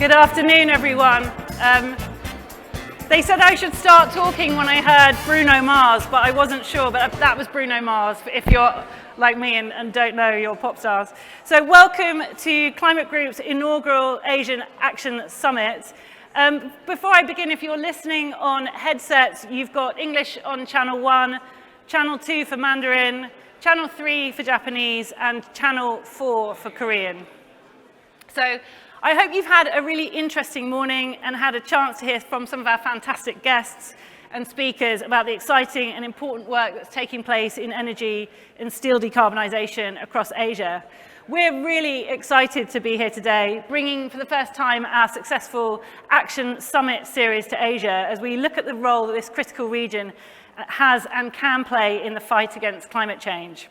Good afternoon, everyone. They said I should start talking when I heard Bruno Mars, but I wasn't sure, but that was Bruno Mars, if you're like me and don't know your pop stars. So welcome to Climate Group's inaugural Asian Action Summit. Before I begin, if you're listening on headsets, you've got English on Channel 1, Channel 2 for Mandarin, Channel 3 for Japanese, and Channel 4 for Korean. So I hope you've had a really interesting morning and had a chance to hear from some of our fantastic guests and speakers about the exciting and important work that's taking place in energy and steel decarbonisation across Asia. We're really excited to be here today, bringing for the first time our successful Action Summit series to Asia as we look at the role that this critical region has and can play in the fight against climate change.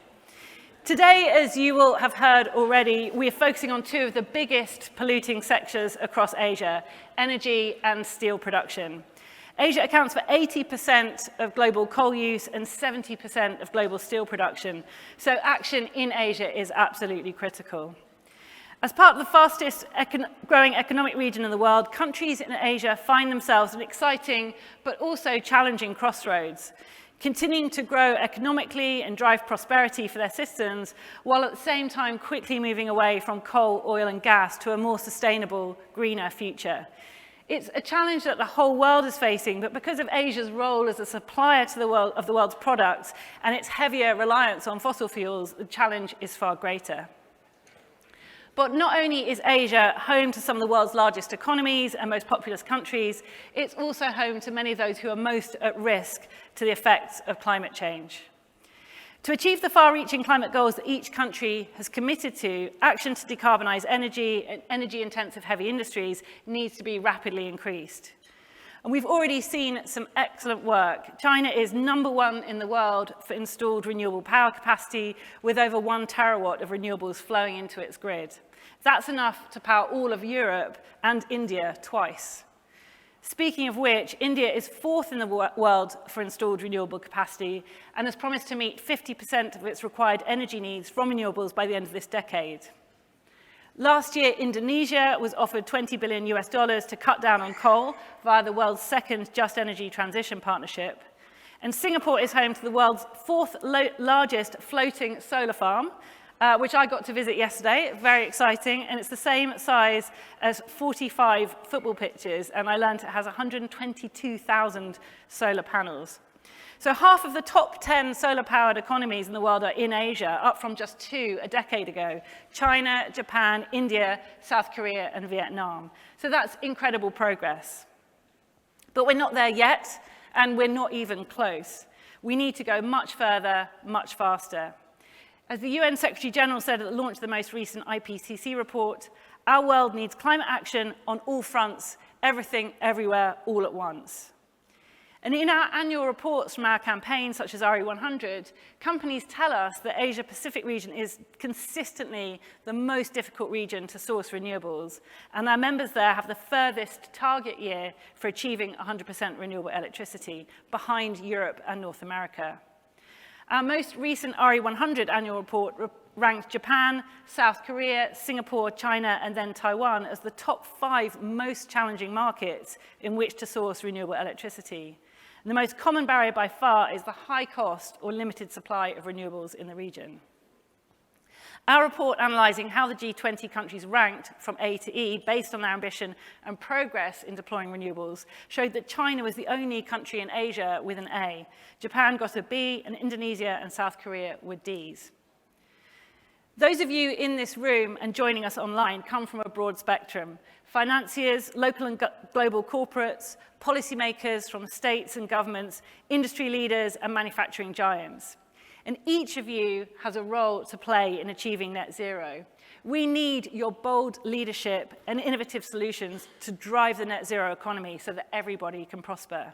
Today, as you will have heard already, we are focusing on two of the biggest polluting sectors across Asia, energy and steel production. Asia accounts for 80% of global coal use and 70% of global steel production, so action in Asia is absolutely critical. As part of the fastest growing economic region in the world, countries in Asia find themselves at an exciting but also challenging crossroads, continuing to grow economically and drive prosperity for their citizens, while at the same time quickly moving away from coal, oil and gas to a more sustainable, greener future. It's a challenge that the whole world is facing, but because of Asia's role as a supplier to the world of the world's products and its heavier reliance on fossil fuels, the challenge is far greater. But not only is Asia home to some of the world's largest economies and most populous countries, it's also home to many of those who are most at risk to the effects of climate change. To achieve the far-reaching climate goals that each country has committed to, action to decarbonise energy and energy-intensive heavy industries needs to be rapidly increased. And we've already seen some excellent work. China is #1 in the world for installed renewable power capacity, with over 1 terawatt of renewables flowing into its grid. That's enough to power all of Europe and India twice. Speaking of which, India is 4th in the world for installed renewable capacity and has promised to meet 50% of its required energy needs from renewables by the end of this decade. Last year, Indonesia was offered $20 billion to cut down on coal via the world's second Just Energy Transition Partnership. And Singapore is home to the world's 4th largest floating solar farm, which I got to visit yesterday. Very exciting, and it's the same size as 45 football pitches, and I learned it has 122,000 solar panels. So half of the top 10 solar-powered economies in the world are in Asia, up from just 2 a decade ago: China, Japan, India, South Korea, and Vietnam. So that's incredible progress. But we're not there yet, and we're not even close. We need to go much further, much faster. As the UN Secretary General said at the launch of the most recent IPCC report, our world needs climate action on all fronts, everything, everywhere, all at once. And in our annual reports from our campaigns, such as RE100, companies tell us that the Asia-Pacific region is consistently the most difficult region to source renewables, and our members there have the furthest target year for achieving 100% renewable electricity, behind Europe and North America. Our most recent RE100 annual report ranked Japan, South Korea, Singapore, China, and then Taiwan as the top 5 most challenging markets in which to source renewable electricity. And the most common barrier by far is the high cost or limited supply of renewables in the region. Our report analysing how the G20 countries ranked from A to E based on their ambition and progress in deploying renewables showed that China was the only country in Asia with an A. Japan got a B, and Indonesia and South Korea were Ds. Those of you in this room and joining us online come from a broad spectrum: financiers, local and global corporates, policymakers from states and governments, industry leaders, and manufacturing giants. And each of you has a role to play in achieving net zero. We need your bold leadership and innovative solutions to drive the net zero economy so that everybody can prosper.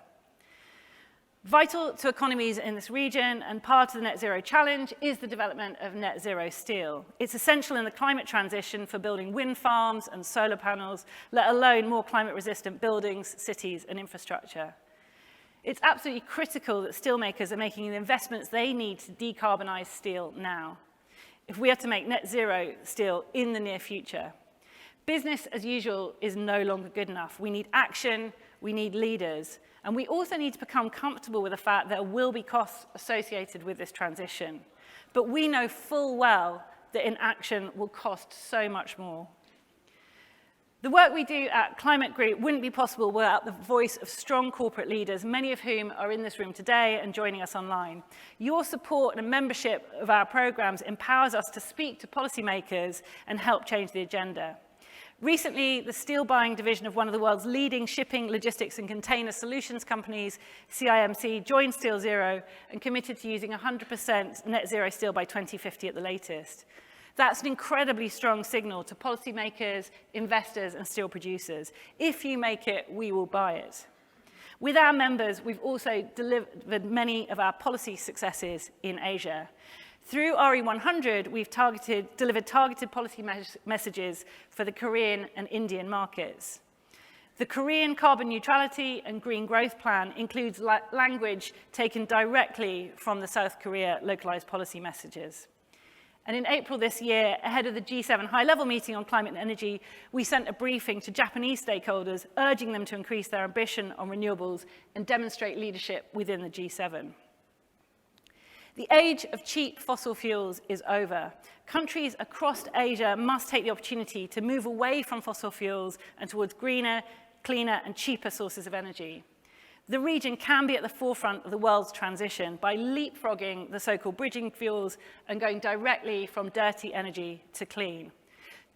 Vital to economies in this region and part of the net zero challenge is the development of net zero steel. It's essential in the climate transition for building wind farms and solar panels, let alone more climate-resistant buildings, cities, and infrastructure. It's absolutely critical that steelmakers are making the investments they need to decarbonize steel now, if we are to make net zero steel in the near future. Business as usual is no longer good enough. We need action, we need leaders, and we also need to become comfortable with the fact that there will be costs associated with this transition. But we know full well that inaction will cost so much more. The work we do at Climate Group wouldn't be possible without the voice of strong corporate leaders, many of whom are in this room today and joining us online. Your support and membership of our programs empowers us to speak to policymakers and help change the agenda. Recently, the steel buying division of one of the world's leading shipping, logistics and container solutions companies, CIMC, joined Steel Zero and committed to using 100% net zero steel by 2050 at the latest. That's an incredibly strong signal to policymakers, investors and steel producers. If you make it, we will buy it. With our members, we've also delivered many of our policy successes in Asia. Through RE100, we've delivered targeted policy messages for the Korean and Indian markets. The Korean carbon neutrality and green growth plan includes language taken directly from the South Korea localized policy messages. And in April this year, ahead of the G7 high-level meeting on climate and energy, we sent a briefing to Japanese stakeholders, urging them to increase their ambition on renewables and demonstrate leadership within the G7. The age of cheap fossil fuels is over. Countries across Asia must take the opportunity to move away from fossil fuels and towards greener, cleaner, and cheaper sources of energy. The region can be at the forefront of the world's transition by leapfrogging the so-called bridging fuels and going directly from dirty energy to clean.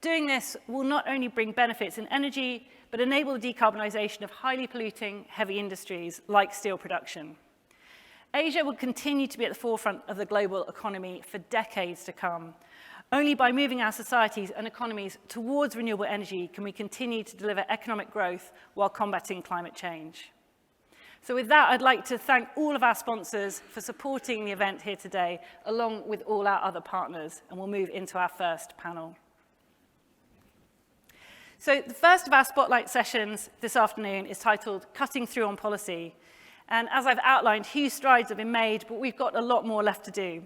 Doing this will not only bring benefits in energy, but enable the decarbonisation of highly polluting heavy industries like steel production. Asia will continue to be at the forefront of the global economy for decades to come. Only by moving our societies and economies towards renewable energy can we continue to deliver economic growth while combating climate change. So with that, I'd like to thank all of our sponsors for supporting the event here today, along with all our other partners, and we'll move into our first panel. So the first of our spotlight sessions this afternoon is titled Cutting Through on Policy. And as I've outlined, huge strides have been made, but we've got a lot more left to do.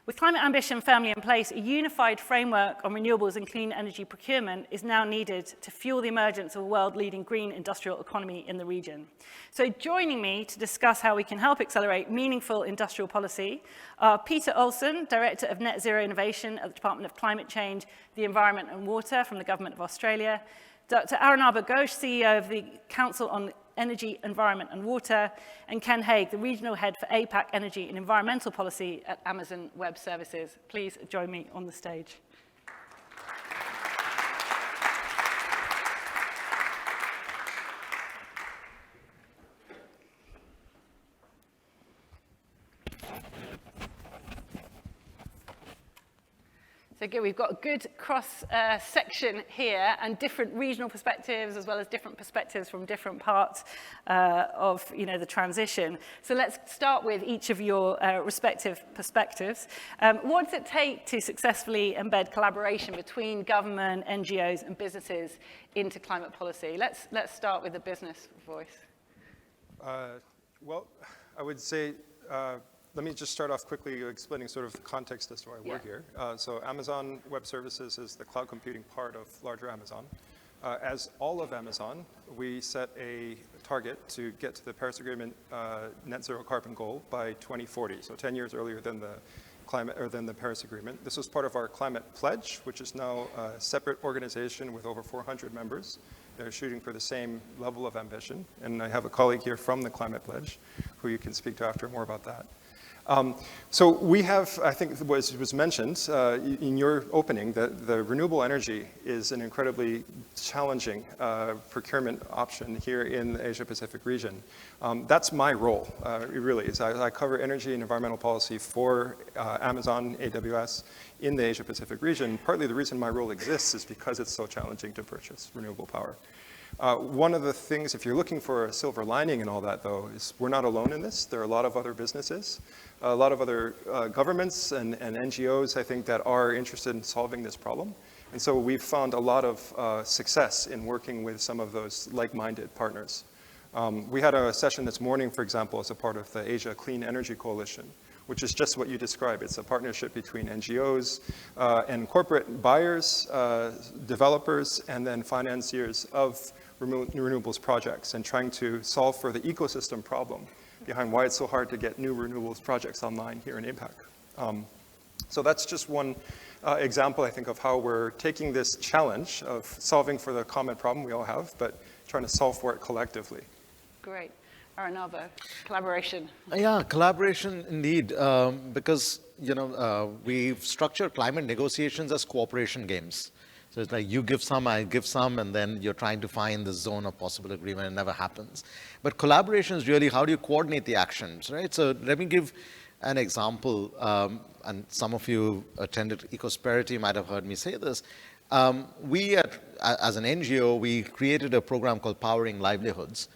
With climate ambition firmly in place, a unified framework on renewables and clean energy procurement is now needed to fuel the emergence of a world-leading green industrial economy in the region. So joining me to discuss how we can help accelerate meaningful industrial policy are Peter Olsen, Director of Net Zero Innovation at the Department of Climate Change, the Environment and Water from the Government of Australia, Dr. Arunabha Ghosh, CEO of the Council on Energy, Environment and Water, and Ken Haig, the Regional Head for APAC Energy and Environmental Policy at Amazon Web Services. Please join me on the stage. So good, we've got a good cross-section here and different regional perspectives as well as different perspectives from different parts of the transition. So let's start with each of your respective perspectives. What does it take to successfully embed collaboration between government, NGOs and businesses into climate policy? Let's start with the business voice. Well, I would say let me just start off quickly explaining sort of the context as to why we're here. So Amazon Web Services is the cloud computing part of larger Amazon. As all of Amazon, we set a target to get to the Paris Agreement net zero carbon goal by 2040, so 10 years earlier than the Paris Agreement. This was part of our climate pledge, which is now a separate organization with over 400 members. They're shooting for the same level of ambition. And I have a colleague here from the climate pledge who you can speak to after more about that. So we have, I think it was mentioned in your opening, that the renewable energy is an incredibly challenging procurement option here in the Asia-Pacific region. That's my role, it really is. I cover energy and environmental policy for Amazon, AWS, in the Asia-Pacific region. Partly the reason my role exists is because it's so challenging to purchase renewable power. One of the things, if you're looking for a silver lining in all that, though, is we're not alone in this. There are a lot of other businesses, a lot of other governments and NGOs, I think, that are interested in solving this problem. And so we've found a lot of success in working with some of those like-minded partners. We had a session this morning, for example, as a part of the Asia Clean Energy Coalition, which is just what you described. It's a partnership between NGOs and corporate buyers, developers, and then financiers of renewables projects, and trying to solve for the ecosystem problem behind why it's so hard to get new renewables projects online here in APAC. So that's just one example, I think, of how we're taking this challenge of solving for the common problem we all have, but trying to solve for it collectively. Great. Arnava, collaboration. Yeah, collaboration indeed, because we've structured climate negotiations as cooperation games. So it's like you give some, I give some, and then you're trying to find the zone of possible agreement. It never happens. But collaboration is really how do you coordinate the actions, right? So let me give an example, and some of you attended Ecosperity might have heard me say this. As an NGO, we created a program called Powering Livelihoods.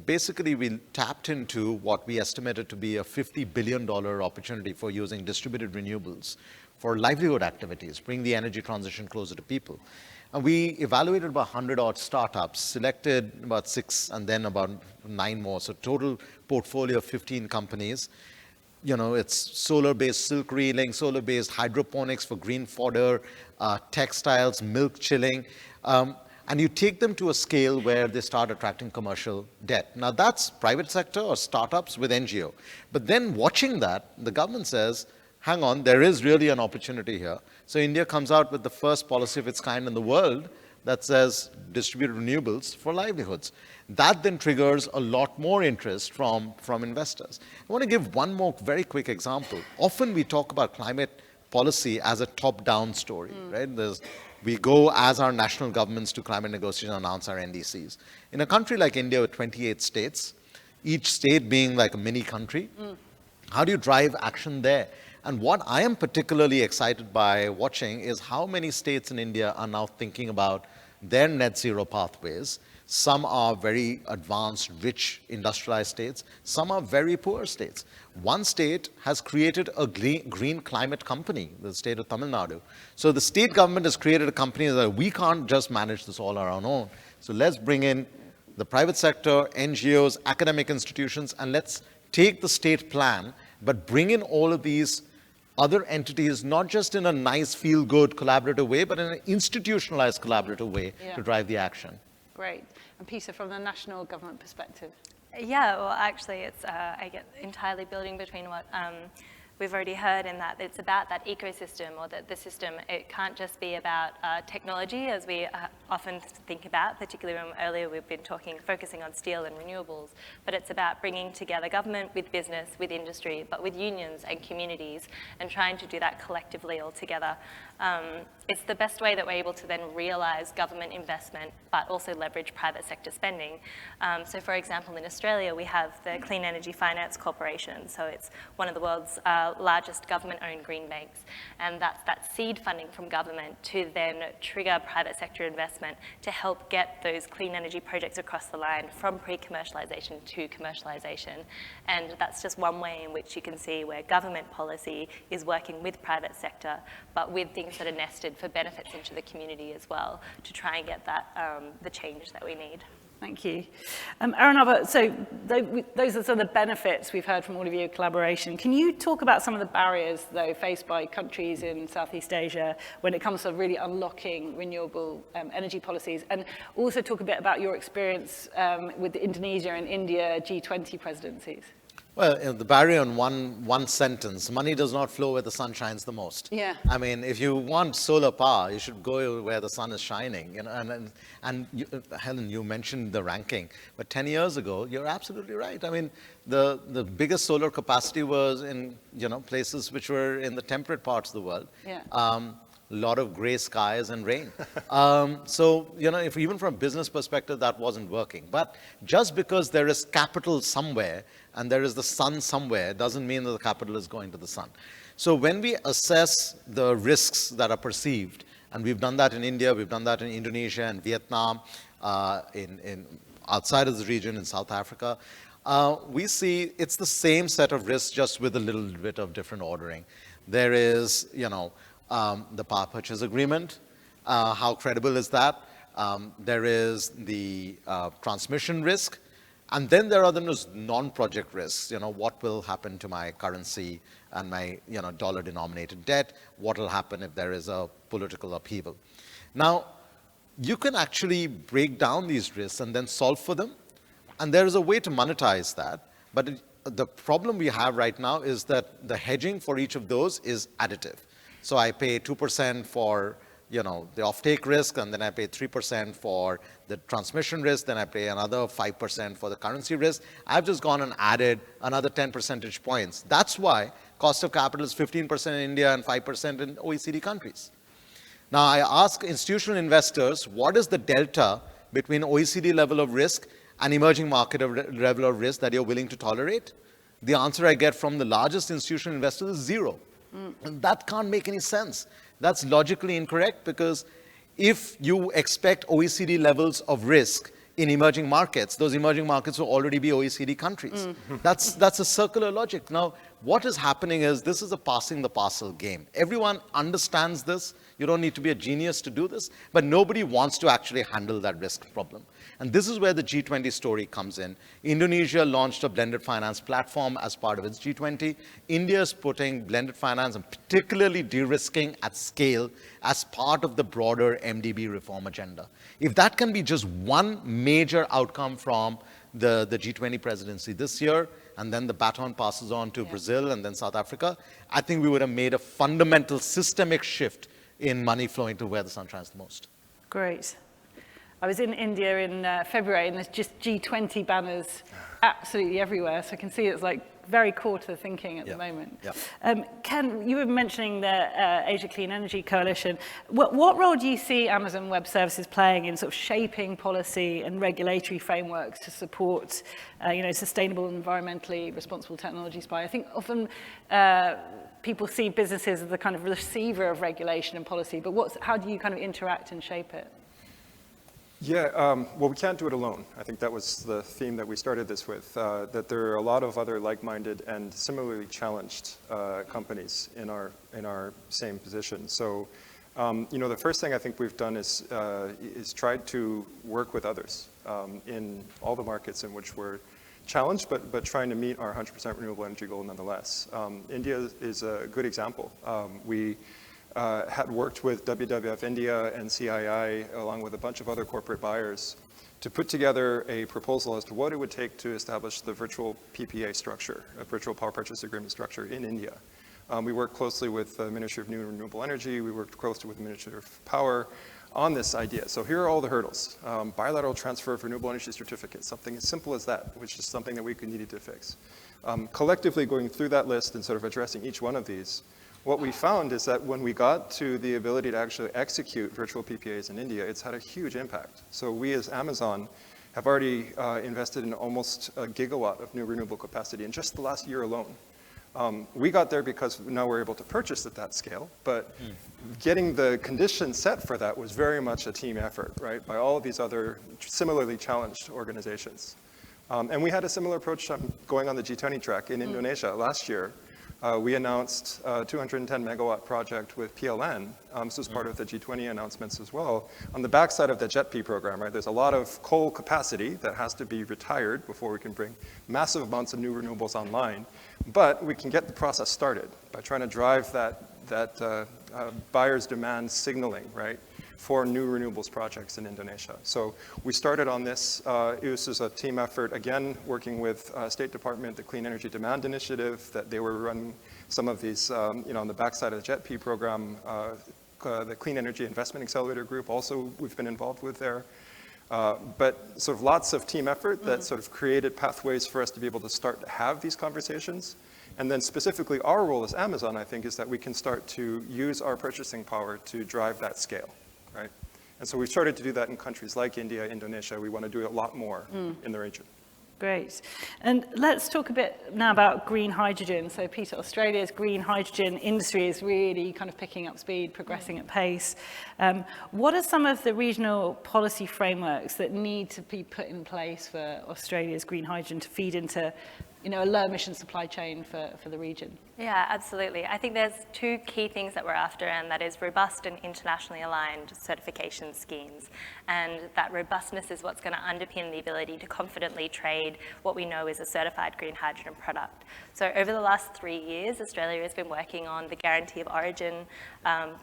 Basically, we tapped into what we estimated to be a $50 billion opportunity for using distributed renewables for livelihood activities, bring the energy transition closer to people. And we evaluated about 100-odd startups, selected about 6, and then about 9 more. So total portfolio of 15 companies. It's solar-based silk reeling, solar-based hydroponics for green fodder, textiles, milk chilling. And you take them to a scale where they start attracting commercial debt. Now that's private sector or startups with NGO. But then watching that, the government says, hang on, there is really an opportunity here. So India comes out with the first policy of its kind in the world that says distributed renewables for livelihoods. That then triggers a lot more interest from investors. I want to give one more very quick example. Often we talk about climate policy as a top-down story, right? We go as our national governments to climate negotiation and announce our NDCs. In a country like India with 28 states, each state being like a mini country, how do you drive action there? And what I am particularly excited by watching is how many states in India are now thinking about their net zero pathways. Some are very advanced, rich, industrialized states. Some are very poor states. One state has created a green climate company, the state of Tamil Nadu. So the state government has created a company that we can't just manage this all on our own. So let's bring in the private sector, NGOs, academic institutions, and let's take the state plan, but bring in all of these other entities, not just in a nice, feel-good, collaborative way, but in an institutionalized, collaborative way to drive the action. Great. And Peter, from the national government perspective? Yeah, well, actually, it's I get entirely building between what we've already heard in that it's about that ecosystem, or that the system. It can't just be about technology, as we often think about, particularly when earlier we've been focusing on steel and renewables, but it's about bringing together government with business, with industry, but with unions and communities, and trying to do that collectively all together. It's the best way that we're able to then realize government investment, but also leverage private sector spending. So for example, in Australia, we have the Clean Energy Finance Corporation. So it's one of the world's largest government-owned green banks. And that's that seed funding from government to then trigger private sector investment to help get those clean energy projects across the line from pre-commercialization to commercialization. And that's just one way in which you can see where government policy is working with private sector, but with things that are nested for benefits into the community as well, to try and get that the change that we need. Thank you. Arnava, so those are some of the benefits we've heard from all of you of collaboration. Can you talk about some of the barriers, though, faced by countries in Southeast Asia when it comes to really unlocking renewable energy policies? And also talk a bit about your experience with the Indonesia and India G20 presidencies. Well, the barrier in one sentence: money does not flow where the sun shines the most. Yeah. I mean, if you want solar power, you should go where the sun is shining. And you, Helen, you mentioned the ranking, but 10 years ago, you're absolutely right. I mean, the biggest solar capacity was in places which were in the temperate parts of the world. Yeah. A lot of gray skies and rain. So, if even from a business perspective, that wasn't working. But just because there is capital somewhere and there is the sun somewhere doesn't mean that the capital is going to the sun. So when we assess the risks that are perceived, and we've done that in India, we've done that in Indonesia and Vietnam, in outside of the region in South Africa, we see it's the same set of risks, just with a little bit of different ordering. There is, the power purchase agreement. How credible is that? There is the transmission risk. And then there are those non-project risks. What will happen to my currency and my dollar-denominated debt? What will happen if there is a political upheaval? Now, you can actually break down these risks and then solve for them. And there is a way to monetize that. But the problem we have right now is that the hedging for each of those is additive. So I pay 2% for the offtake risk, and then I pay 3% for the transmission risk, then I pay another 5% for the currency risk. I've just gone and added another 10 percentage points. That's why cost of capital is 15% in India and 5% in OECD countries. Now, I ask institutional investors, what is the delta between OECD level of risk and emerging market level of risk that you're willing to tolerate? The answer I get from the largest institutional investors is 0. And that can't make any sense. That's logically incorrect, because if you expect OECD levels of risk in emerging markets, those emerging markets will already be OECD countries. That's a circular logic. Now, what is happening is this is a passing the parcel game. Everyone understands this. You don't need to be a genius to do this, but nobody wants to actually handle that risk problem. And this is where the G20 story comes in. Indonesia launched a blended finance platform as part of its G20. India is putting blended finance and particularly de-risking at scale as part of the broader MDB reform agenda. If that can be just one major outcome from the G20 presidency this year, and then the baton passes on to Brazil and then South Africa, I think we would have made a fundamental systemic shift in money flowing to where the sun shines the most. Great. I was in India in February, and there's just G20 banners absolutely everywhere. So I can see it's like very core to the thinking at the moment. Ken, you were mentioning the Asia Clean Energy Coalition. What role do you see Amazon Web Services playing in sort of shaping policy and regulatory frameworks to support sustainable and environmentally responsible technology supply? I think often people see businesses as the kind of receiver of regulation and policy, but how do you kind of interact and shape it? Yeah, well, we can't do it alone. I think that was the theme that we started this with, that there are a lot of other like-minded and similarly challenged companies in our same position. So, the first thing I think we've done is tried to work with others in all the markets in which we're challenged, but trying to meet our 100% renewable energy goal nonetheless. India is a good example. We had worked with WWF India and CII, along with a bunch of other corporate buyers, to put together a proposal as to what it would take to establish the virtual PPA structure, a virtual power purchase agreement structure in India. We worked closely with the Ministry of New and Renewable Energy. We worked closely with the Ministry of Power on this idea. So here are all the hurdles. Bilateral transfer of renewable energy certificates, something as simple as that, which is something that we needed to fix. Collectively going through that list and sort of addressing each one of these, what we found is that when we got to the ability to actually execute virtual PPAs in India, it's had a huge impact. So we as Amazon have already invested in almost a gigawatt of new renewable capacity in just the last year alone. We got there because now we're able to purchase at that scale, but getting the conditions set for that was very much a team effort, right, by all of these other similarly challenged organizations. And we had a similar approach going on the G20 track in Indonesia last year. We announced a 210 megawatt project with PLN. This was part of the G20 announcements as well. On the backside of the JETP program, right, there's a lot of coal capacity that has to be retired before we can bring massive amounts of new renewables online. But we can get the process started by trying to drive that buyer's demand signaling, right, for new renewables projects in Indonesia. So we started on this. This is a team effort, again, working with State Department, the Clean Energy Demand Initiative, that they were running some of these, on the backside of the JETP program. The Clean Energy Investment Accelerator Group also we've been involved with there. But sort of lots of team effort that sort of created pathways for us to be able to start to have these conversations. And then specifically our role as Amazon, I think, is that we can start to use our purchasing power to drive that scale, right? And so we've started to do that in countries like India, Indonesia. We want to do a lot more in the region. Great. And let's talk a bit now about green hydrogen. So Peter, Australia's green hydrogen industry is really kind of picking up speed, progressing at pace. What are some of the regional policy frameworks that need to be put in place for Australia's green hydrogen to feed into a low emission supply chain for the region. Yeah, absolutely. I think there's two key things that we're after, and that is robust and internationally aligned certification schemes. And that robustness is what's going to underpin the ability to confidently trade what we know is a certified green hydrogen product. So over the last 3 years, Australia has been working on the Guarantee of Origin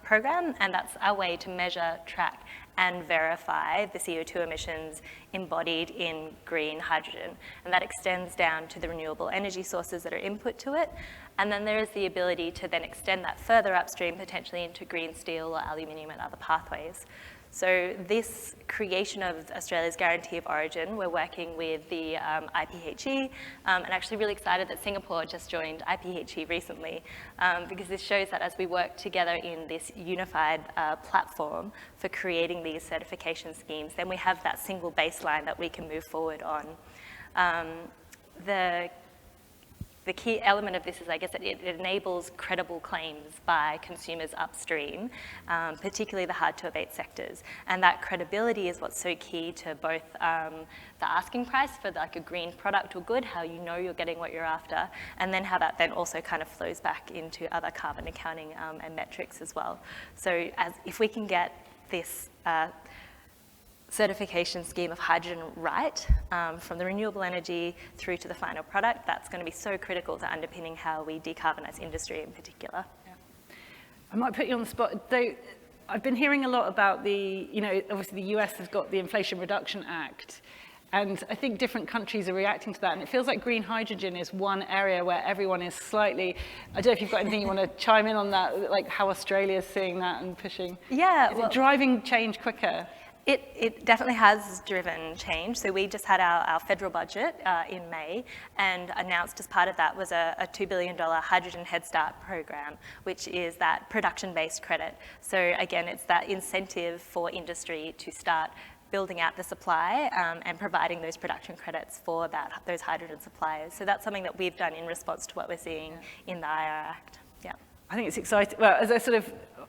program, and that's our way to measure, track, and verify the CO2 emissions embodied in green hydrogen. And that extends down to the renewable energy sources that are input to it. And then there is the ability to then extend that further upstream, potentially into green steel or aluminium and other pathways. So this creation of Australia's Guarantee of Origin, we're working with the IPHE, and actually really excited that Singapore just joined IPHE recently, because this shows that as we work together in this unified platform for creating these certification schemes, then we have that single baseline that we can move forward on. The key element of this is, I guess, that it enables credible claims by consumers upstream, particularly the hard-to-abate sectors. And that credibility is what's so key to both the asking price for like a green product or good, how you know you're getting what you're after, and then how that then also kind of flows back into other carbon accounting and metrics as well. So if we can get this certification scheme of hydrogen right, from the renewable energy through to the final product, that's going to be so critical to underpinning how we decarbonise industry in particular. Yeah. I might put you on the spot. Though I've been hearing a lot about obviously the US has got the Inflation Reduction Act, and I think different countries are reacting to that, and it feels like green hydrogen is one area where everyone is slightly, I don't know if you've got anything you want to chime in on that, like how Australia is seeing that and pushing. Yeah. Is it driving change quicker? It definitely has driven change. So we just had our federal budget in May, and announced as part of that was a $2 billion Hydrogen Head Start program, which is that production-based credit. So again, it's that incentive for industry to start building out the supply and providing those production credits for those hydrogen suppliers. So that's something that we've done in response to what we're seeing in the IR Act. Yeah. I think it's exciting. Well, as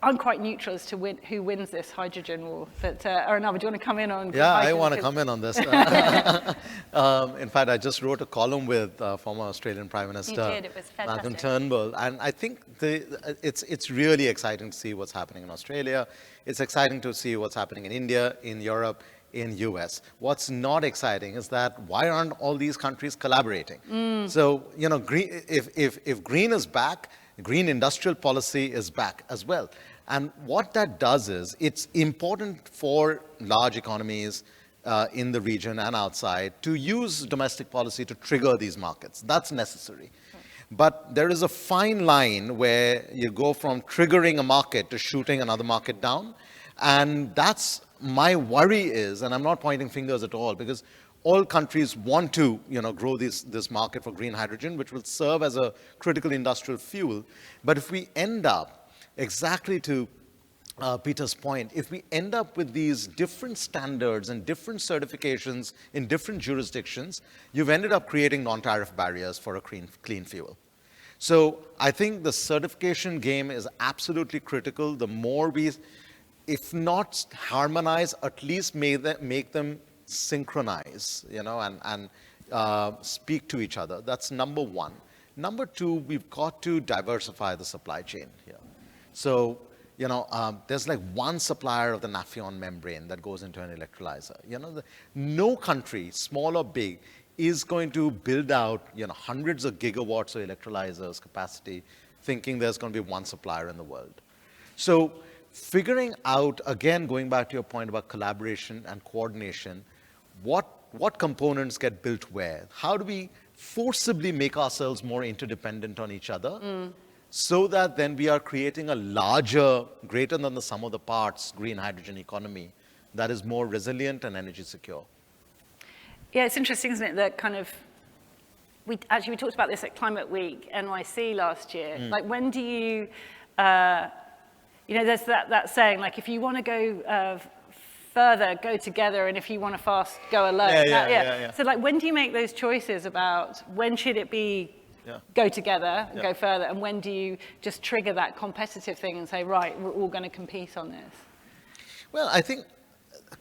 I'm quite neutral as to who wins this hydrogen war. But Arunava, do you want to come in on? Yeah, I want to come in on this. In fact, I just wrote a column with former Australian Prime Minister You did. It was fantastic. Malcolm Turnbull, and I think it's really exciting to see what's happening in Australia. It's exciting to see what's happening in India, in Europe, in US. What's not exciting is that why aren't all these countries collaborating? So, green, if green is back, green industrial policy is back as well. And what that does is it's important for large economies in the region and outside to use domestic policy to trigger these markets. That's necessary. But there is a fine line where you go from triggering a market to shooting another market down. And that's my worry is, and I'm not pointing fingers at all, because all countries want to, grow this market for green hydrogen, which will serve as a critical industrial fuel. But if we end up, exactly to Peter's point, if we end up with these different standards and different certifications in different jurisdictions, you've ended up creating non-tariff barriers for a clean fuel. So I think the certification game is absolutely critical. The more we, if not harmonize, at least make them synchronize, and speak to each other. That's number one. Number two, we've got to diversify the supply chain here. So, there's like one supplier of the Nafion membrane that goes into an electrolyzer. No country, small or big, is going to build out, hundreds of gigawatts of electrolyzers capacity, thinking there's going to be one supplier in the world. So, figuring out, again, going back to your point about collaboration and coordination, what components get built where? How do we forcibly make ourselves more interdependent on each other so that then we are creating a larger, greater than the sum of the parts, green hydrogen economy that is more resilient and energy secure? Yeah, it's interesting, isn't it, that kind of, we talked about this at Climate Week NYC last year. Like, when do you, there's that saying, like, if you want to go further, go together, and if you want to fast, go alone. Yeah. So, like, when do you make those choices about when should it be go together and go further, and when do you just trigger that competitive thing and say, right, we're all going to compete on this? Well, I think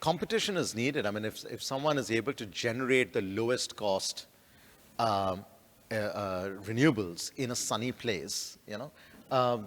competition is needed. I mean, if someone is able to generate the lowest cost renewables in a sunny place,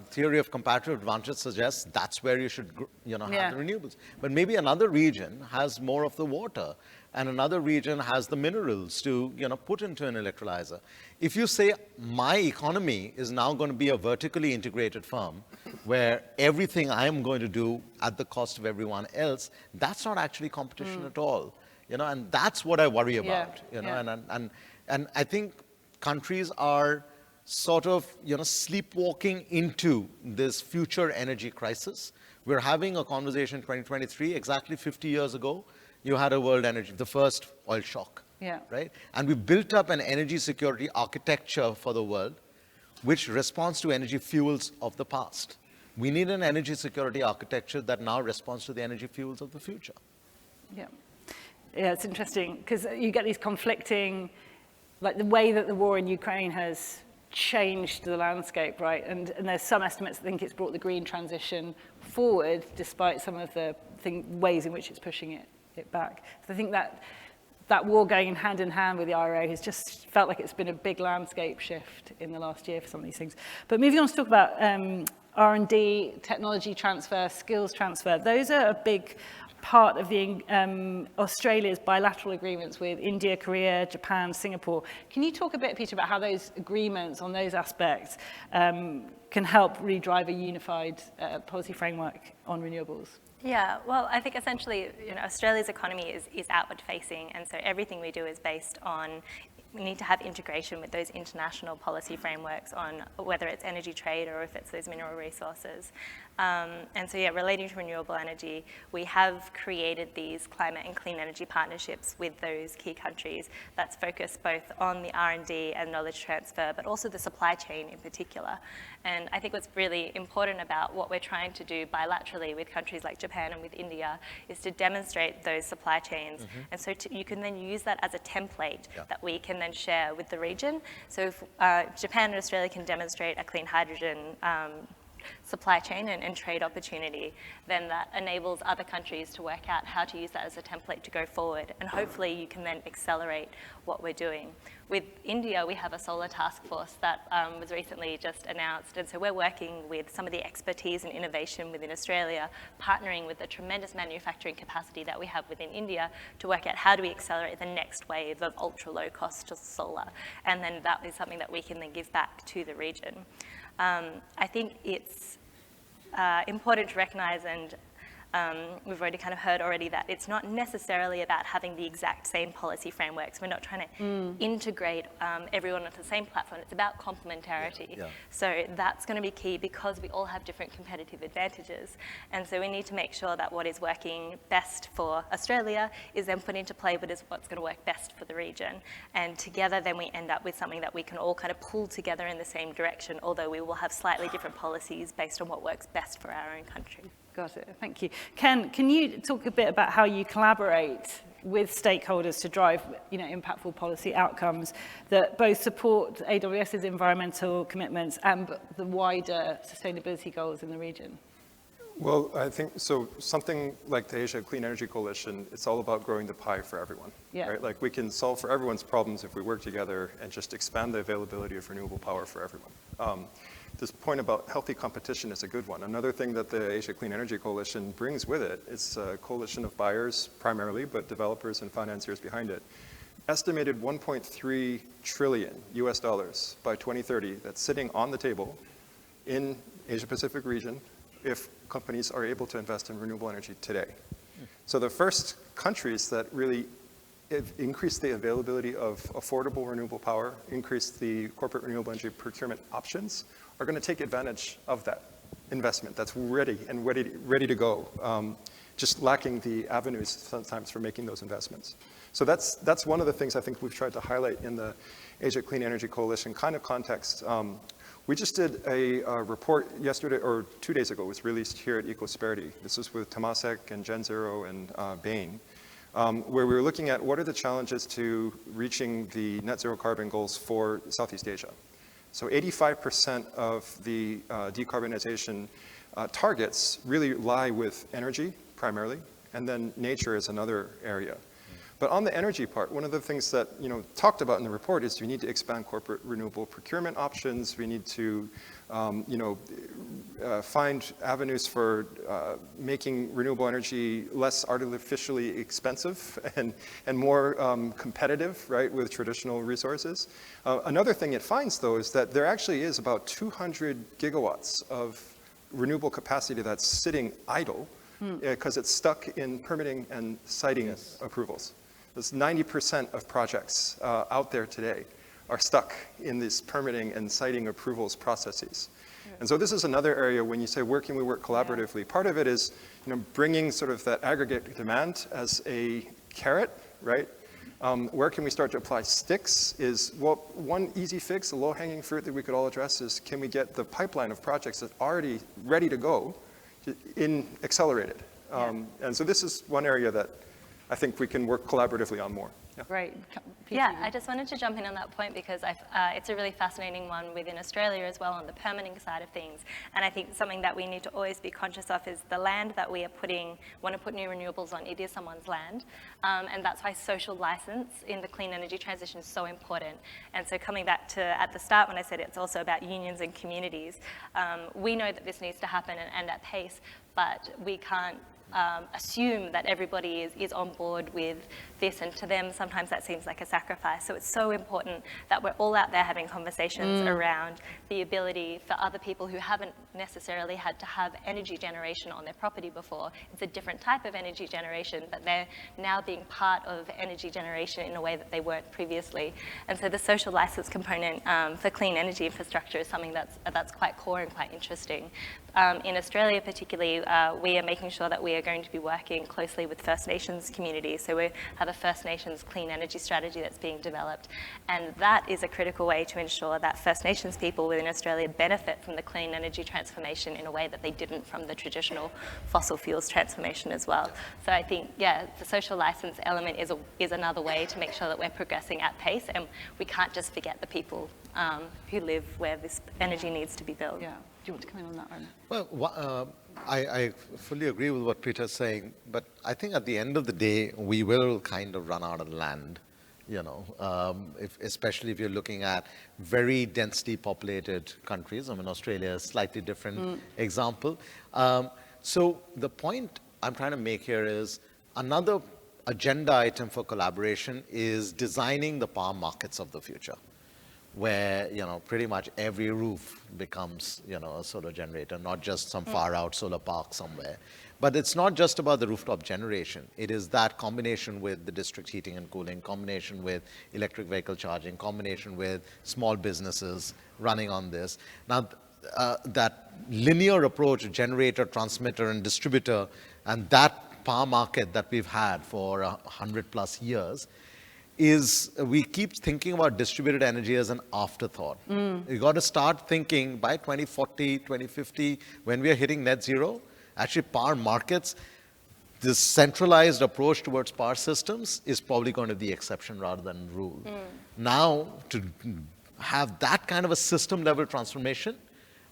theory of comparative advantage suggests that's where you should, have the renewables. But maybe another region has more of the water, and another region has the minerals to, put into an electrolyzer. If you say my economy is now going to be a vertically integrated firm, where everything I am going to do at the cost of everyone else, that's not actually competition at all, and that's what I worry about, and I think countries are sort of, sleepwalking into this future energy crisis. We're having a conversation in 2023, exactly 50 years ago, you had a world energy, the first oil shock, right? And we built up an energy security architecture for the world, which responds to energy fuels of the past. We need an energy security architecture that now responds to the energy fuels of the future. Yeah, it's interesting, because you get these conflicting, like the way that the war in Ukraine has changed the landscape, right? And there's some estimates that think it's brought the green transition forward, despite some of the ways in which it's pushing it back. So I think that war going hand in hand with the IRA has just felt like it's been a big landscape shift in the last year for some of these things. But moving on to talk about R&D, technology transfer, skills transfer, those are a big part of the Australia's bilateral agreements with India, Korea, Japan, Singapore. Can you talk a bit, Peter, about how those agreements on those aspects can help really drive a unified policy framework on renewables? Yeah, well, I think essentially, Australia's economy is outward facing, and so everything we do is based on, we need to have integration with those international policy frameworks on whether it's energy trade or if it's those mineral resources. And so, relating to renewable energy, we have created these climate and clean energy partnerships with those key countries that's focused both on the R&D and knowledge transfer, but also the supply chain in particular. And I think what's really important about what we're trying to do bilaterally with countries like Japan and with India is to demonstrate those supply chains. And so you can then use that as a template that we can then share with the region. So if Japan and Australia can demonstrate a clean hydrogen supply chain and trade opportunity, then that enables other countries to work out how to use that as a template to go forward. And hopefully you can then accelerate what we're doing. With India, we have a solar task force that was recently just announced. And so we're working with some of the expertise and innovation within Australia, partnering with the tremendous manufacturing capacity that we have within India to work out how do we accelerate the next wave of ultra low cost solar. And then that is something that we can then give back to the region. I think it's important to recognize, and we've already kind of heard already, that it's not necessarily about having the exact same policy frameworks. We're not trying to integrate everyone onto the same platform. It's about complementarity. So that's going to be key because we all have different competitive advantages. And so we need to make sure that what is working best for Australia is then put into play with what's going to work best for the region. And together then we end up with something that we can all kind of pull together in the same direction, although we will have slightly different policies based on what works best for our own country. Got it, thank you. Ken, can you talk a bit about how you collaborate with stakeholders to drive, impactful policy outcomes that both support AWS's environmental commitments and the wider sustainability goals in the region? Well, I think so. Something like the Asia Clean Energy Coalition, it's all about growing the pie for everyone. Right? Like we can solve for everyone's problems if we work together and just expand the availability of renewable power for everyone. This point about healthy competition is a good one. Another thing that the Asia Clean Energy Coalition brings with it is a coalition of buyers primarily, but developers and financiers behind it. Estimated $1.3 trillion US dollars by 2030 that's sitting on the table in Asia Pacific region if companies are able to invest in renewable energy today. So the first countries that really increase the availability of affordable renewable power, increase the corporate renewable energy procurement options, are going to take advantage of that investment that's ready to go, just lacking the avenues sometimes for making those investments. So that's one of the things I think we've tried to highlight in the Asia Clean Energy Coalition kind of context. We just did a report yesterday, or 2 days ago, it was released here at Ecosperity. This is with Temasek and Gen Zero and Bain, where we were looking at what are the challenges to reaching the net zero carbon goals for Southeast Asia. So 85% of the decarbonisation targets really lie with energy primarily, and then nature is another area. But on the energy part, one of the things that talked about in the report is we need to expand corporate renewable procurement options. We need to find avenues for making renewable energy less artificially expensive and more competitive, right, with traditional resources. Another thing it finds, though, is that there actually is about 200 gigawatts of renewable capacity that's sitting idle because it's stuck in permitting and siting approvals. There's 90% of projects out there today are stuck in these permitting and siting approvals processes. And so this is another area when you say where can we work collaboratively, part of it is bringing sort of that aggregate demand as a carrot, right? Where can we start to apply sticks is, well, one easy fix, a low-hanging fruit that we could all address is can we get the pipeline of projects that are already ready to go accelerated. And so this is one area that I think we can work collaboratively on more. Yeah. Great. Yeah, I just wanted to jump in on that point because it's a really fascinating one within Australia as well on the permitting side of things. And I think something that we need to always be conscious of is the land that we are want to put new renewables on, it is someone's land. And that's why social license in the clean energy transition is so important. And so coming back to at the start when I said it's also about unions and communities, we know that this needs to happen and at pace, but we can't assume that everybody is on board with this, and to them sometimes that seems like a sacrifice. So it's so important that we're all out there having conversations around the ability for other people who haven't necessarily had to have energy generation on their property before. It's a different type of energy generation, but they're now being part of energy generation in a way that they weren't previously. And so the social license component for clean energy infrastructure is something that's quite core and quite interesting. In Australia particularly, we are making sure that we are going to be working closely with First Nations communities. So we have a First Nations clean energy strategy that's being developed. And that is a critical way to ensure that First Nations people within Australia benefit from the clean energy transformation in a way that they didn't from the traditional fossil fuels transformation as well. So I think, yeah, the social license element is another way to make sure that we're progressing at pace, and we can't just forget the people who live where this energy needs to be built. Yeah. Do you want to come in on that, Arna? Well, I fully agree with what Peter's saying, but I think at the end of the day, we will kind of run out of land, especially if you're looking at very densely populated countries. I mean, Australia is a slightly different example. So the point I'm trying to make here is another agenda item for collaboration is designing the power markets of the future, where pretty much every roof becomes a solar generator, not just some far out solar park somewhere. But it's not just about the rooftop generation. It is that combination with the district heating and cooling, combination with electric vehicle charging, combination with small businesses running on this. Now, that linear approach, generator, transmitter, and distributor, and that power market that we've had for 100+ years, is we keep thinking about distributed energy as an afterthought. You got to start thinking by 2040, 2050, when we are hitting net zero, actually power markets, this centralized approach towards power systems is probably going to be the exception rather than rule. Now, to have that kind of a system level transformation,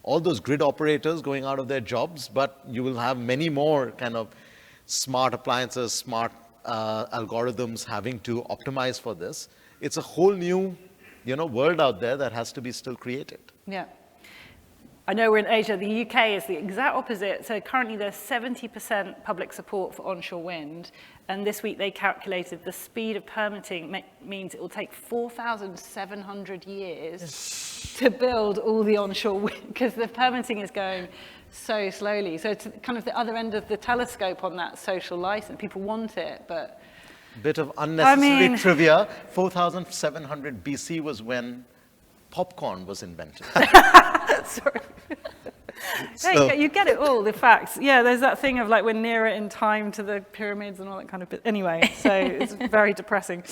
all those grid operators going out of their jobs, but you will have many more kind of smart appliances, smart algorithms having to optimize for this. It's a whole new, world out there that has to be still created. Yeah. I know we're in Asia. The UK is the exact opposite. So currently there's 70% public support for onshore wind. And this week they calculated the speed of permitting means it will take 4,700 years to build all the onshore wind, because the permitting is going so slowly. So it's kind of the other end of the telescope on that social license. People want it, but... Bit of unnecessary trivia. 4,700 BC was when popcorn was invented. Sorry. So, you get it all, the facts. Yeah, there's that thing of like we're nearer in time to the pyramids and all that kind of bit. Anyway, so it's very depressing.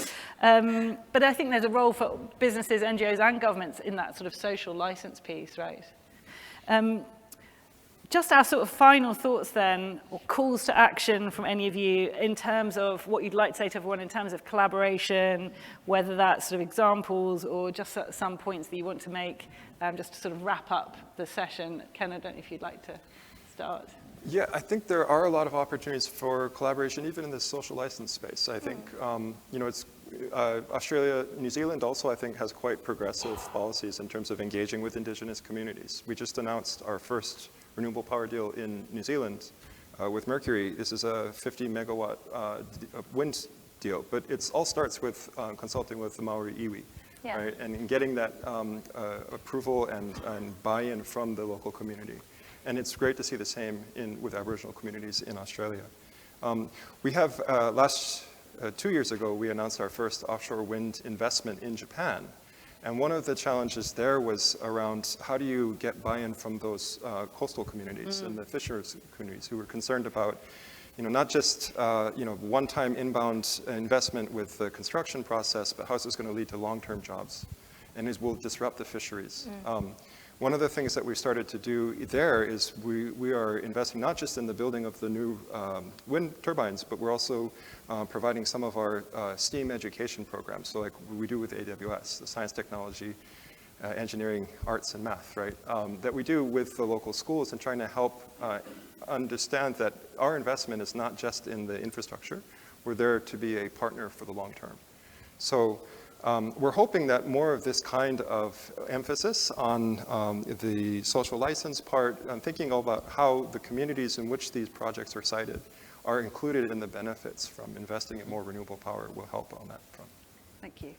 But I think there's a role for businesses, NGOs and governments in that sort of social license piece, right? Just our sort of final thoughts then, or calls to action from any of you in terms of what you'd like to say to everyone in terms of collaboration, whether that's sort of examples or just some points that you want to make, just to sort of wrap up the session. Ken, I don't know if you'd like to start. Yeah, I think there are a lot of opportunities for collaboration, even in the social license space. I think, you know, it's Australia, New Zealand also, I think, has quite progressive policies in terms of engaging with indigenous communities. We just announced our first renewable power deal in New Zealand with Mercury. This is a 50 megawatt wind deal, but it all starts with consulting with the Maori iwi, right? And in getting that approval and buy-in from the local community. And it's great to see the same with Aboriginal communities in Australia. We have, 2 years ago, we announced our first offshore wind investment in Japan. And one of the challenges there was around how do you get buy-in from those coastal communities and the fishers communities who were concerned about, you know, not just, you know, one-time inbound investment with the construction process, but how is this going to lead to long-term jobs? And it will disrupt the fisheries. One of the things that we started to do there is we are investing not just in the building of the new wind turbines, but we're also providing some of our STEAM education programs. So like we do with AWS, the science, technology, engineering, arts, and math, right? That we do with the local schools and trying to help understand that our investment is not just in the infrastructure. We're there to be a partner for the long term. So we're hoping that more of this kind of emphasis on the social license part, and thinking about how the communities in which these projects are sited are included in the benefits from investing in more renewable power will help on that front. Thank you.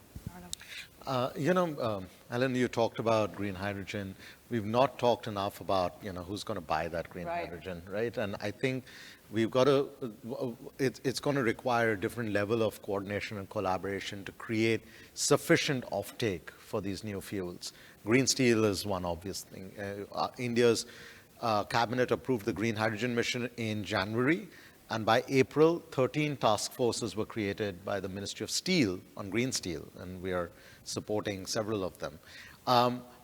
You know, Alan, you talked about green hydrogen. We've not talked enough about, you know, who's going to buy that green hydrogen, right? And I think we've got to, it's going to require a different level of coordination and collaboration to create sufficient offtake for these new fuels. Green steel is one obvious thing. India's cabinet approved the green hydrogen mission in January. And by April, 13 task forces were created by the Ministry of Steel on green steel, and we are supporting several of them.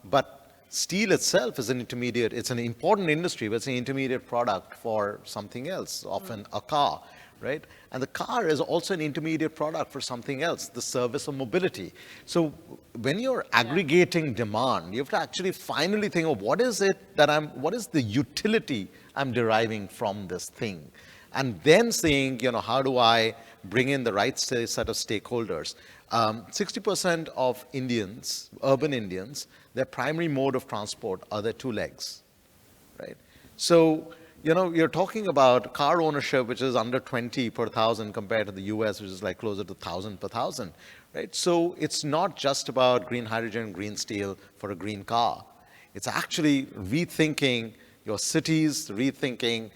But steel itself is an intermediate, it's an important industry, but it's an intermediate product for something else, often a car, right? And the car is also an intermediate product for something else, the service of mobility. So when you're aggregating demand, you have to actually finally think of what is it that what is the utility I'm deriving from this thing? And then saying, you know, how do I bring in the right set of stakeholders? 60% of Indians, urban Indians, their primary mode of transport are their two legs, right? So, you know, you're talking about car ownership, which is under 20 per thousand compared to the US, which is like closer to 1,000 per thousand, right? So it's not just about green hydrogen, green steel for a green car. It's actually rethinking your cities, rethinking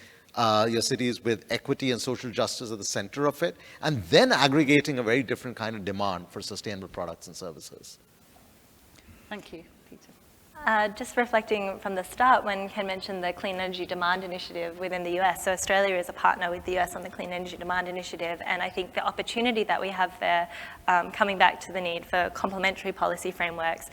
your cities with equity and social justice at the center of it, and then aggregating a very different kind of demand for sustainable products and services. Thank you, Peter. Just reflecting from the start when Ken mentioned the Clean Energy Demand Initiative within the US. So Australia is a partner with the US on the Clean Energy Demand Initiative, and I think the opportunity that we have there, coming back to the need for complementary policy frameworks,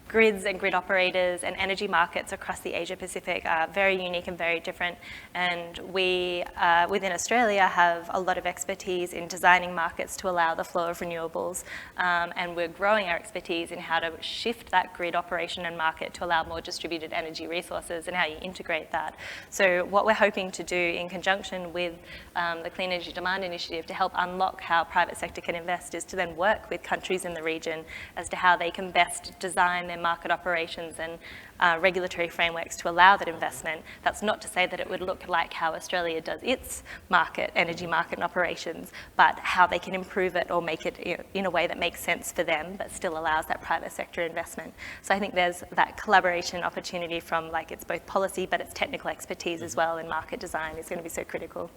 grids and grid operators and energy markets across the Asia Pacific are very unique and very different. And we, within Australia, have a lot of expertise in designing markets to allow the flow of renewables. And we're growing our expertise in how to shift that grid operation and market to allow more distributed energy resources and how you integrate that. So what we're hoping to do in conjunction with the Clean Energy Demand Initiative to help unlock how private sector can invest is to then work with countries in the region as to how they can best design their market operations and regulatory frameworks to allow that investment. That's not to say that it would look like how Australia does its market, energy market and operations, but how they can improve it or make it in a way that makes sense for them, but still allows that private sector investment. So I think there's that collaboration opportunity from, like, it's both policy, but it's technical expertise as well in market design is going to be so critical.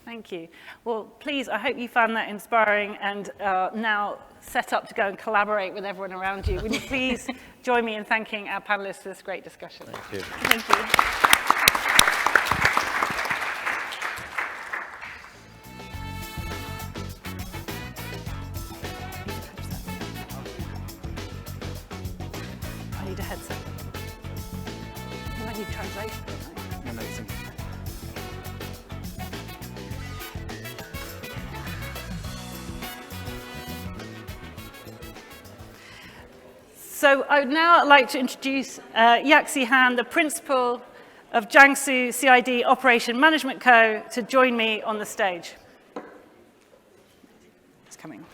Thank you. Well, please, I hope you found that inspiring and now set up to go and collaborate with everyone around you. Would you please join me in thanking our panelists for this great discussion? Thank you. Thank you. I need a headset. I need translation, don't I? Amazing. So I would now like to introduce Yaxi Han, the principal of Jiangsu CID Operation Management Co. to join me on the stage. It's coming.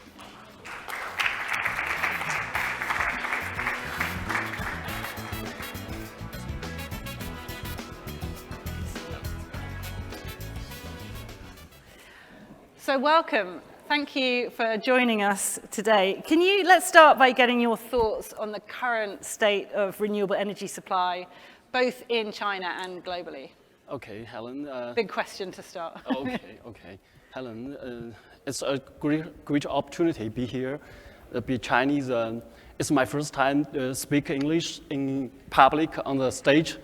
So welcome. Thank you for joining us today. Let's start by getting your thoughts on the current state of renewable energy supply, both in China and globally. Okay, Helen. Big question to start. Okay. Helen, it's a great opportunity to be here, be Chinese. It's my first time speak English in public on the stage.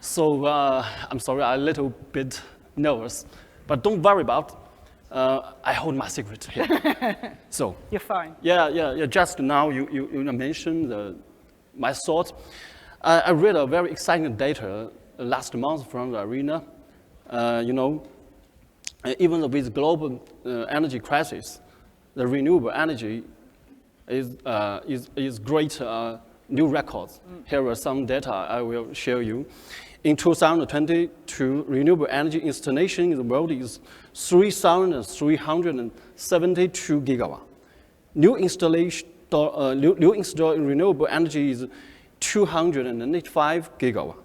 So I'm sorry, I'm a little bit nervous, but don't worry about it. I hold my secret here. So You're fine. Yeah. Just now you mentioned my thoughts. I read a very exciting data last month from the arena. Even with global energy crisis, the renewable energy is great new records. Here are some data I will share you. In 2022, renewable energy installation in the world is 3,372 gigawatt. New installed renewable energy is 285 gigawatt.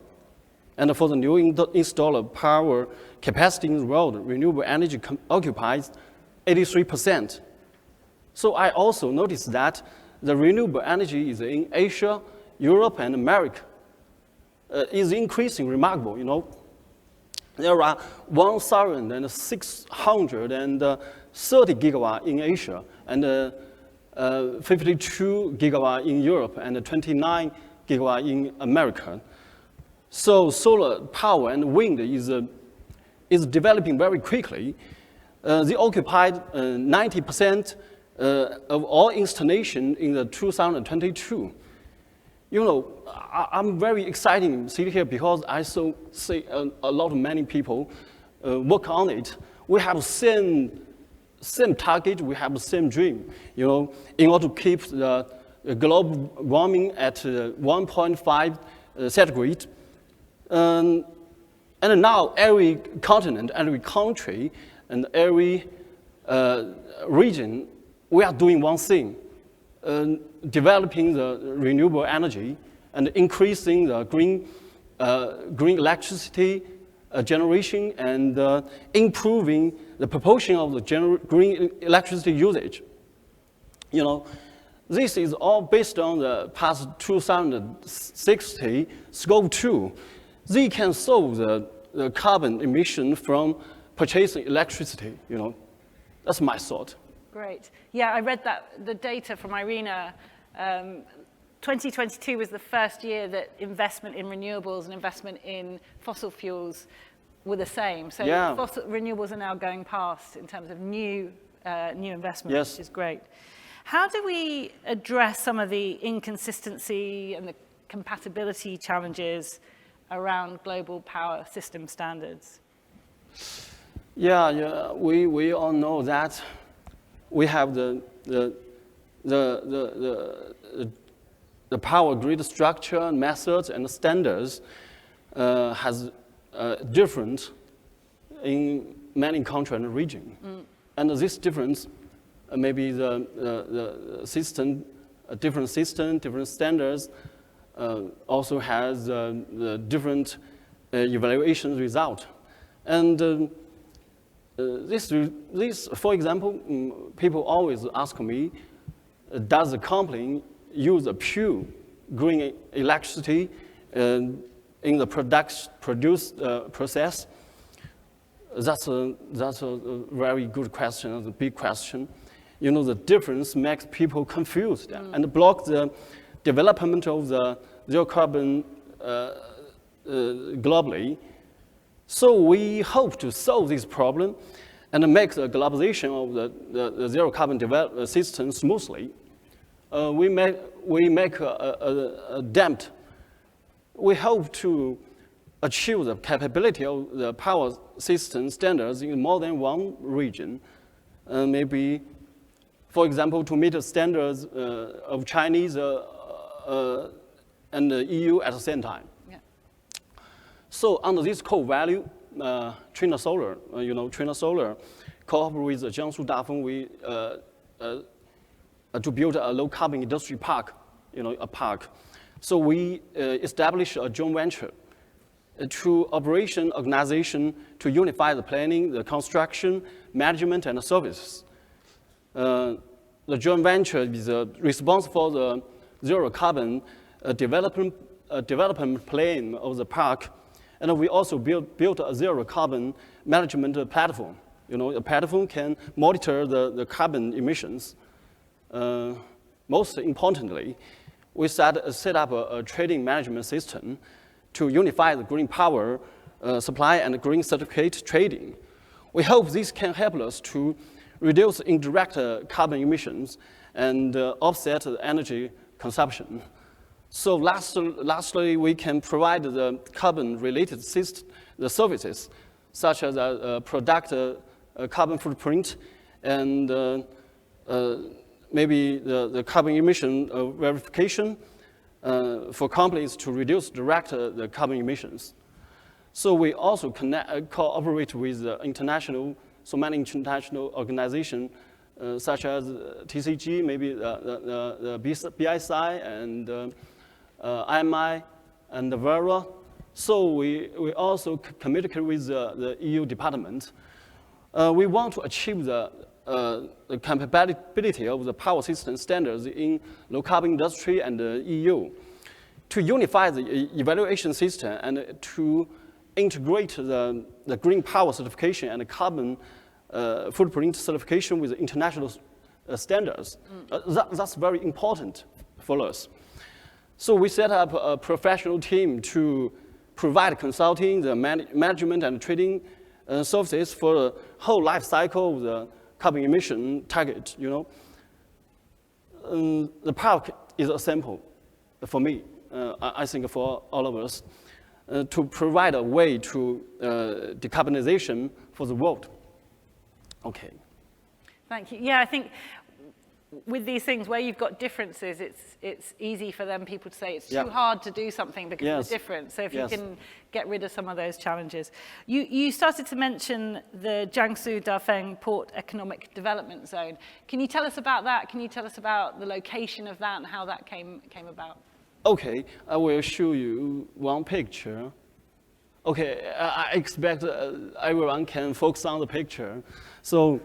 And for the new installed power capacity in the world, renewable energy occupies 83%. So I also noticed that the renewable energy is in Asia, Europe, and America. Is increasing remarkable, There are 1,630 gigawatt in Asia and 52 gigawatt in Europe and 29 gigawatt in America. So solar power and wind is developing very quickly. They occupied 90% of all installation in the 2022. I'm very excited to sit here because I see a lot of many people work on it. We have same target, we have the same dream, in order to keep the global warming at 1.5 centigrade. And now every continent, every country, and every region, we are doing one thing. Developing the renewable energy and increasing the green electricity generation and improving the proportion of the green electricity usage. This is all based on the past 2060 Scope 2. They can solve the carbon emission from purchasing electricity. That's my thought. Great. Yeah, I read the data from Irina. 2022 was the first year that investment in renewables and investment in fossil fuels were the same. So renewables are now going past in terms of new investment, yes. Which is great. How do we address some of the inconsistency and the compatibility challenges around global power system standards? Yeah. We all know that we have the power grid structure, methods, and standards has different in many countries and regions. And this difference, maybe the system, different standards, also has the different evaluation result. And this, for example, people always ask me, does the company use a pure green electricity in the produced process? That's a very good question, a big question. The difference makes people confused and block the development of the zero carbon globally. So we hope to solve this problem and make the globalization of the zero carbon system smoothly. We make a attempt. We hope to achieve the capability of the power system standards in more than one region. Maybe, for example, to meet the standards of Chinese and the EU at the same time. Yeah. So under this core value, China Solar, China Solar cooperate with Jiangsu Dafeng to build a low carbon industry park, a park. So we established a joint venture to operation organization to unify the planning, the construction, management, and the services. The joint venture is responsible for the zero carbon development plan of the park, and we also built a zero carbon management platform. A platform can monitor the carbon emissions. Most importantly, we set up a trading management system to unify the green power supply and green certificate trading. We hope this can help us to reduce indirect carbon emissions and offset the energy consumption. So lastly, we can provide the carbon-related services, such as product carbon footprint and maybe the carbon emission verification for companies to reduce direct the carbon emissions. So we also cooperate with so many international organizations such as TCG, maybe the BISI and IMI and the Vera. So we also communicate with the EU department. We want to achieve the compatibility of the power system standards in low carbon industry and the EU, to unify the evaluation system and to integrate the green power certification and the carbon footprint certification with international standards. That's very important for us. So we set up a professional team to provide consulting, the management and trading services for the whole life cycle of the carbon emission target. The park is a sample for me, I think for all of us, to provide a way to decarbonization for the world. Okay. Thank you. Yeah, I think with these things where you've got differences, it's easy for people to say it's too hard to do something because it's different. So if you can get rid of some of those challenges. You started to mention the Jiangsu Dafeng Port Economic Development Zone. Can you tell us about that? Can you tell us about the location of that and how that came about? Okay, I will show you one picture. Okay, I expect everyone can focus on the picture. So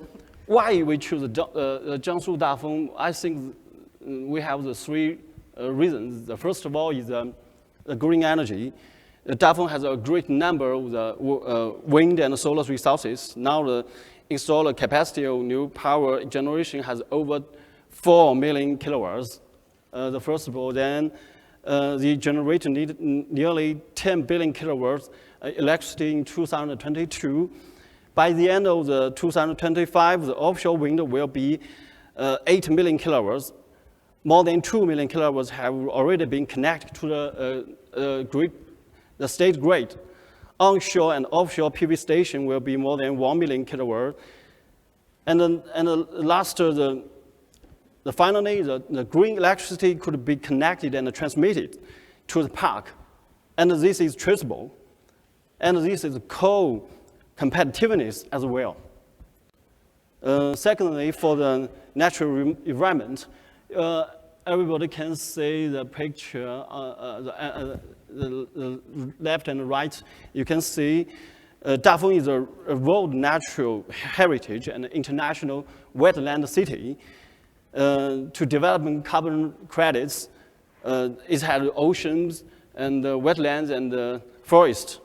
why we choose the Jiangsu Dafeng? I think we have the three reasons. The first of all is the green energy. Dafeng has a great number of the wind and solar resources. Now the installed capacity of new power generation has over 4 million kilowatts. The first of all, then the generator needed nearly 10 billion kilowatts electricity in 2022. By the end of the 2025, the offshore wind will be 8 million kilowatts. More than 2 million kilowatts have already been connected to the state grid. Onshore and offshore PV station will be more than 1 million kilowatts. Finally, the green electricity could be connected and transmitted to the park. And this is traceable. And this is coal competitiveness as well. Secondly, for the natural environment, everybody can see the picture, the left and right. You can see Dafeng is a world natural heritage and international wetland city. To develop carbon credits, it has oceans and wetlands and forests.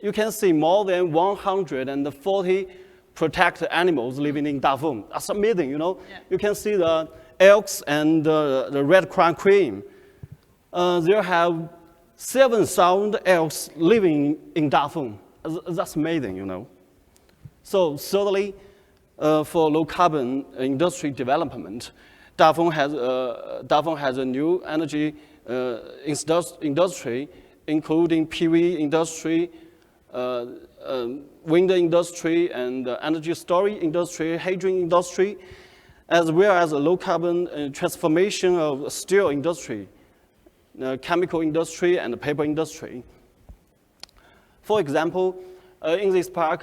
You can see more than 140 protected animals living in Dafeng. That's amazing, Yeah. You can see the elks and the red crown crane. There have 7,000 elks living in Dafeng. That's amazing, So thirdly, for low carbon industry development, Dafeng has a new energy industry, including PV industry, wind industry, and energy storage industry, hydrogen industry, as well as a low carbon transformation of steel industry, chemical industry, and paper industry. For example, in this park,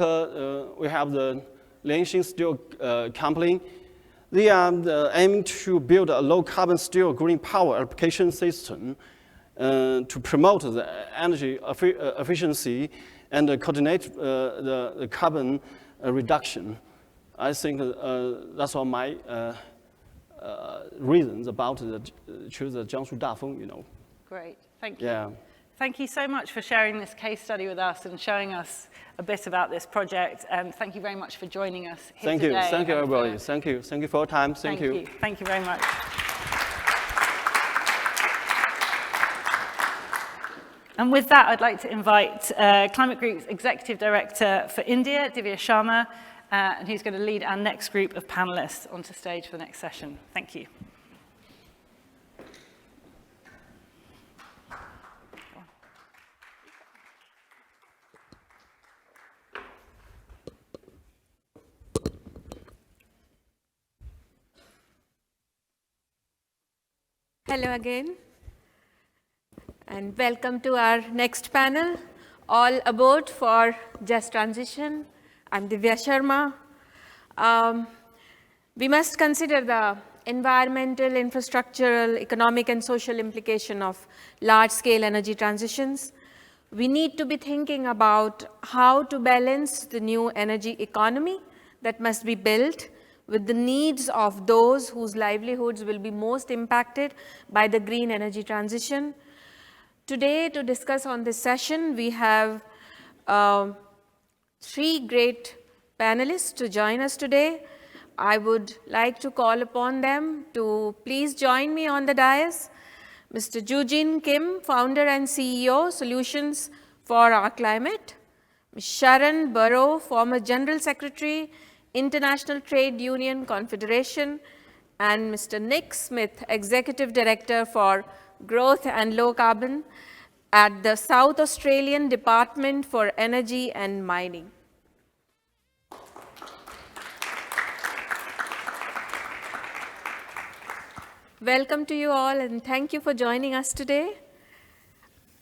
we have the Lianxin Steel Company. They are aiming to build a low-carbon steel green power application system to promote the energy efficiency and coordinate the carbon reduction. I think that's all my reasons about choose the Jiangsu Dafeng, you know. Great, thank you. Yeah. Thank you so much for sharing this case study with us and showing us a bit about this project. And thank you very much for joining us here Thank today. you. Thank you, everybody. Thank you. Thank you for your time. Thank you. Thank you very much. And with that, I'd like to invite Climate Group's Executive Director for India, Divya Sharma, and he's going to lead our next group of panelists onto stage for the next session. Thank you. Hello again, and welcome to our next panel, All Aboard for Just Transition. I'm Divya Sharma. We must consider the environmental, infrastructural, economic, and social implication of large-scale energy transitions. We need to be thinking about how to balance the new energy economy that must be built with the needs of those whose livelihoods will be most impacted by the green energy transition. Today, to discuss on this session, we have 3 great panelists to join us today. I would like to call upon them to please join me on the dais. Mr. Joo-Jin Kim, founder and CEO, Solutions for Our Climate. Ms. Sharon Burrow, former General Secretary, International Trade Union Confederation, and Mr. Nick Smith, Executive Director for Growth and Low Carbon at the South Australian Department for Energy and Mining. Welcome to you all, and thank you for joining us today.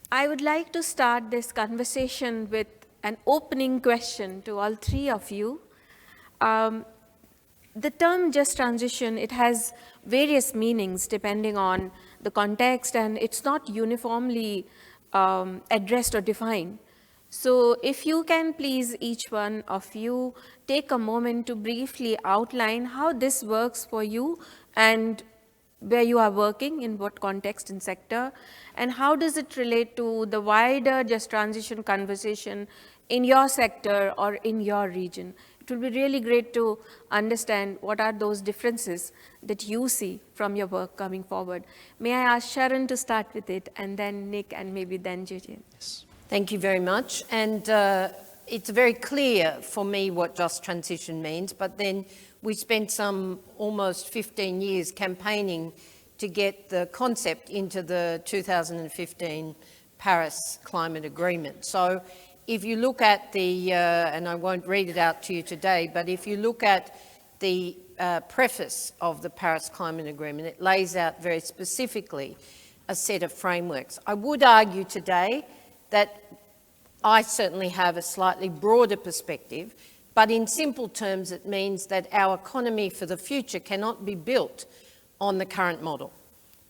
I would like to start this conversation with an opening question to all 3 of you. The term just transition, it has various meanings depending on the context, and it's not uniformly addressed or defined. So if you can please, each one of you, take a moment to briefly outline how this works for you and where you are working, in what context and sector, and how does it relate to the wider just transition conversation in your sector or in your region. It will be really great to understand what are those differences that you see from your work coming forward. May I ask Sharon to start with it, and then Nick, and maybe then Joo-Jin. Yes. Thank you very much. And it's very clear for me what just transition means, but then we spent some almost 15 years campaigning to get the concept into the 2015 Paris Climate Agreement. So if you look at the, and I won't read it out to you today, but if you look at the preface of the Paris Climate Agreement, it lays out very specifically a set of frameworks. I would argue today that I certainly have a slightly broader perspective, but in simple terms, it means that our economy for the future cannot be built on the current model.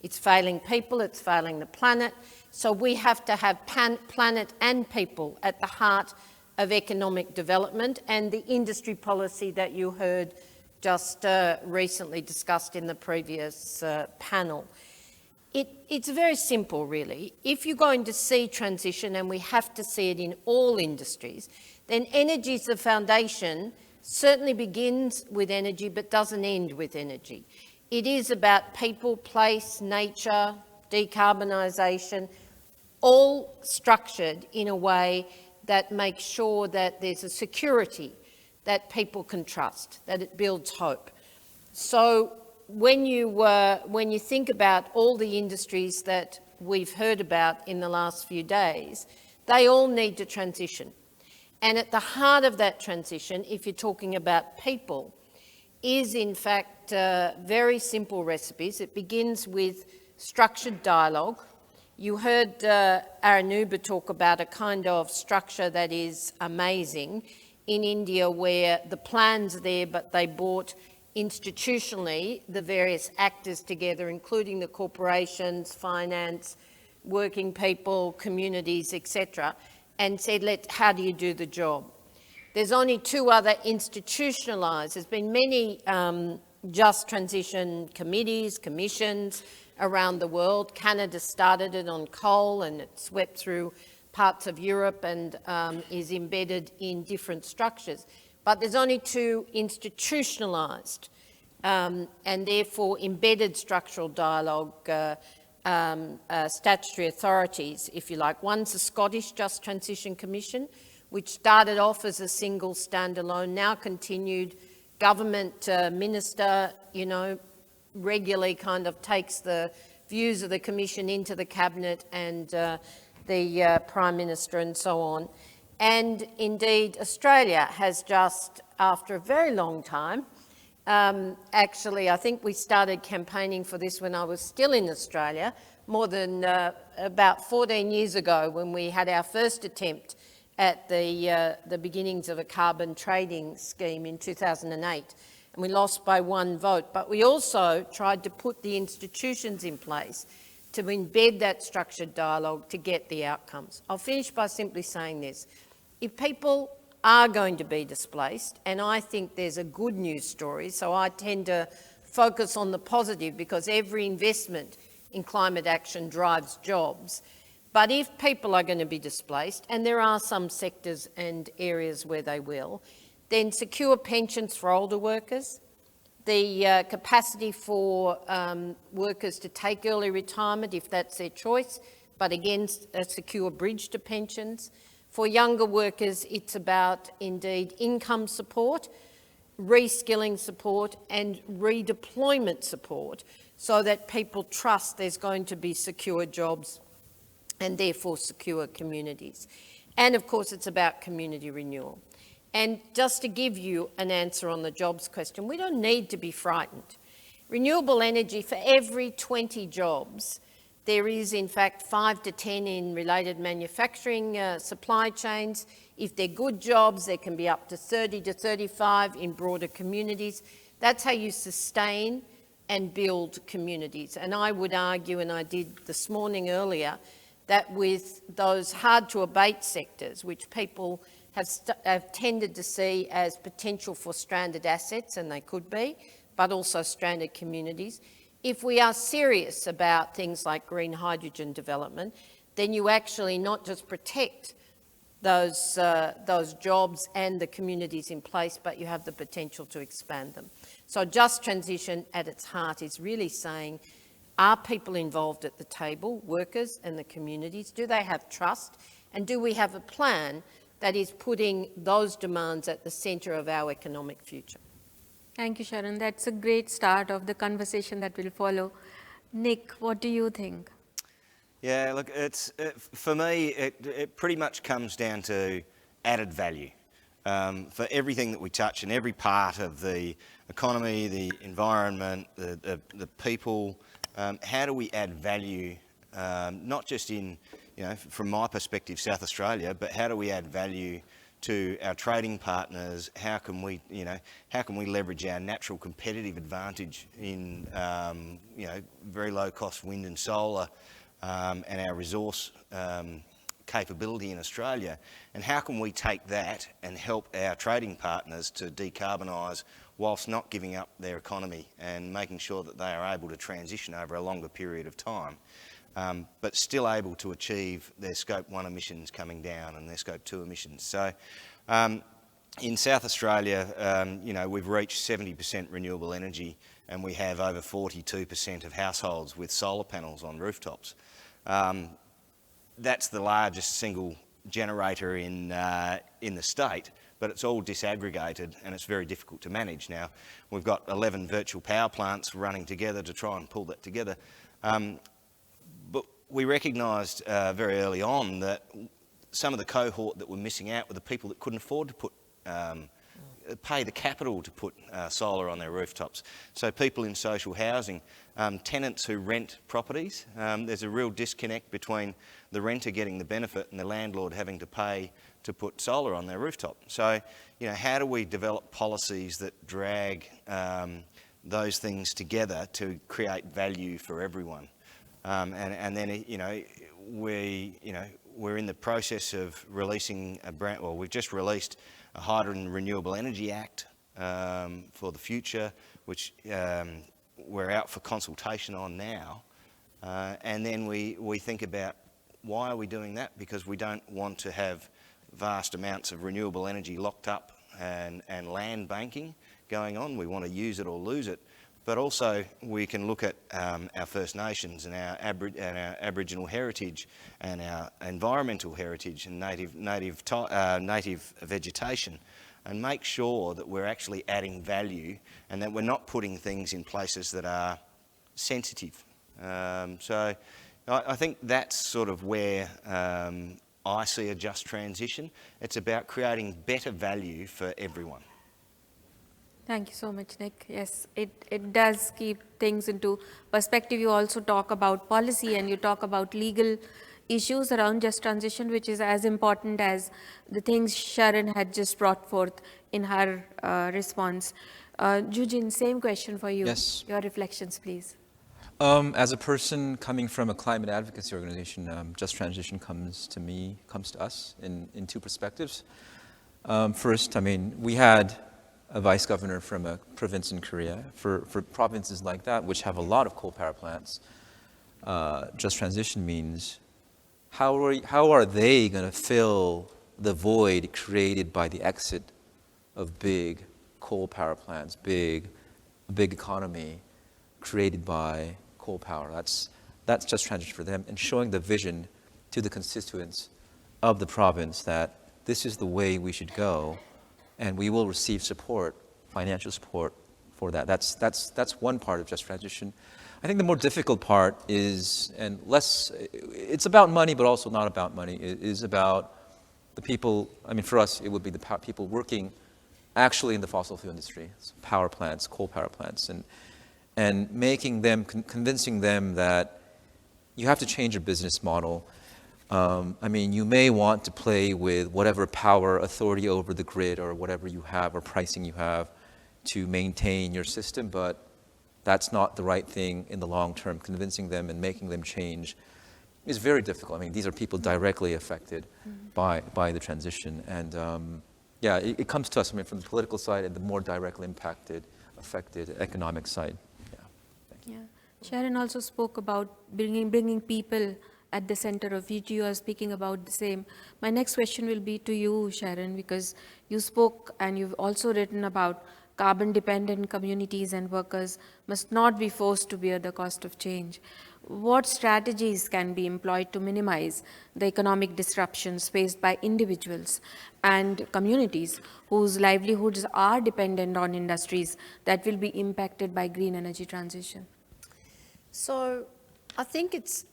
It's failing people, it's failing the planet, so we have to have planet and people at the heart of economic development, and the industry policy that you heard just recently discussed in the previous panel. It's very simple, really. If you're going to see transition, and we have to see it in all industries, then energy is the foundation, certainly begins with energy, but doesn't end with energy. It is about people, place, nature, decarbonisation, all structured in a way that makes sure that there's a security that people can trust, that it builds hope. So when you think about all the industries that we've heard about in the last few days, they all need to transition. And at the heart of that transition, if you're talking about people, is in fact very simple recipes. It begins with structured dialogue. You heard Aranuba talk about a kind of structure that is amazing in India, where the plan's there, but they brought institutionally the various actors together, including the corporations, finance, working people, communities, etc., and said, how do you do the job? There's only 2 other institutionalised. There's been many just transition committees, commissions around the world. Canada started it on coal, and it swept through parts of Europe and is embedded in different structures. But there's only 2 institutionalised and therefore embedded structural dialogue statutory authorities, if you like. One's the Scottish Just Transition Commission, which started off as a single standalone, now continued. Government minister, regularly kind of takes the views of the Commission into the Cabinet and the Prime Minister and so on. And indeed, Australia has just, after a very long time, actually, I think we started campaigning for this when I was still in Australia, more than about 14 years ago, when we had our first attempt at the beginnings of a carbon trading scheme in 2008. And we lost by 1 vote. But we also tried to put the institutions in place to embed that structured dialogue to get the outcomes. I'll finish by simply saying this. If people are going to be displaced, and I think there's a good news story, so I tend to focus on the positive because every investment in climate action drives jobs. But if people are going to be displaced, and there are some sectors and areas where they will, then secure pensions for older workers, the capacity for workers to take early retirement if that's their choice, but again, a secure bridge to pensions. For younger workers, it's about, indeed, income support, reskilling support and redeployment support so that people trust there's going to be secure jobs and therefore secure communities. And of course, it's about community renewal. And just to give you an answer on the jobs question, we don't need to be frightened. Renewable energy, for every 20 jobs, there is in fact 5 to 10 in related manufacturing supply chains. If they're good jobs, there can be up to 30 to 35 in broader communities. That's how you sustain and build communities. And I would argue, and I did this morning earlier, that with those hard-to-abate sectors, which people have tended to see as potential for stranded assets, and they could be, but also stranded communities, if we are serious about things like green hydrogen development, then you actually not just protect those jobs and the communities in place, but you have the potential to expand them. So just transition at its heart is really saying, are people involved at the table, workers and the communities? Do they have trust? And do we have a plan that is putting those demands at the centre of our economic future? Thank you, Sharon. That's a great start of the conversation that will follow. Nick, what do you think? Yeah, look, for me, it pretty much comes down to added value. For everything that we touch in every part of the economy, the environment, the people, how do we add value, not just in, from my perspective, South Australia, but how do we add value to our trading partners? How can we leverage our natural competitive advantage in, very low cost wind and solar, and our resource capability in Australia, and how can we take that and help our trading partners to decarbonise whilst not giving up their economy and making sure that they are able to transition over a longer period of time, but still able to achieve their Scope 1 emissions coming down and their Scope 2 emissions. So in South Australia, we've reached 70% renewable energy, and we have over 42% of households with solar panels on rooftops. That's the largest single generator in the state, but it's all disaggregated and it's very difficult to manage. Now, we've got 11 virtual power plants running together to try and pull that together. But we recognised very early on that some of the cohort that were missing out were the people that couldn't afford to put pay the capital to put solar on their rooftops. So people in social housing, tenants who rent properties, there's a real disconnect between the renter getting the benefit and the landlord having to pay to put solar on their rooftop. So, you know, how do we develop policies that drag those things together to create value for everyone? And then, you know, we're in the process of releasing we've just released a Hydrogen Renewable Energy Act for the future, which we're out for consultation on now. And then we think about, why are we doing that? Because we don't want to have vast amounts of renewable energy locked up and land banking going on. We want to use it or lose it. But also we can look at our First Nations and our Aboriginal heritage and our environmental heritage and native vegetation, and make sure that we're actually adding value and that we're not putting things in places that are sensitive. So I think that's sort of where I see a just transition. It's about creating better value for everyone. Thank you so much, Nick. Yes, it does keep things into perspective. You also talk about policy and you talk about legal issues around just transition, which is as important as the things Sharon had just brought forth in her response. Jujin, same question for you. Yes. Your reflections, please. As a person coming from a climate advocacy organization, just transition comes to us in two perspectives. First, I mean, we had a vice governor from a province in Korea. For provinces like that, which have a lot of coal power plants, just transition means how are they going to fill the void created by the exit of big coal power plants, big economy created by coal power. That's just transition for them, and showing the vision to the constituents of the province that this is the way we should go, and we will receive support, financial support for that. That's one part of just transition. I think the more difficult part is, and less, it's about money, but also not about money. It is about the people. I mean, for us, it would be the people working actually in the fossil fuel industry, power plants, coal power plants, and making them, convincing them that you have to change your business model. I mean, you may want to play with whatever power, authority over the grid or whatever you have or pricing you have to maintain your system, but that's not the right thing in the long term. Convincing them and making them change is very difficult. I mean, these are people directly affected by the transition. And yeah, it comes to us, I mean, from the political side and the more directly affected economic side. Yeah. Sharon also spoke about bringing people at the center of it. You are speaking about the same. My next question will be to you, Sharon, because you spoke and you've also written about carbon-dependent communities and workers must not be forced to bear the cost of change. What strategies can be employed to minimize the economic disruptions faced by individuals and communities whose livelihoods are dependent on industries that will be impacted by green energy transition? So I think it's,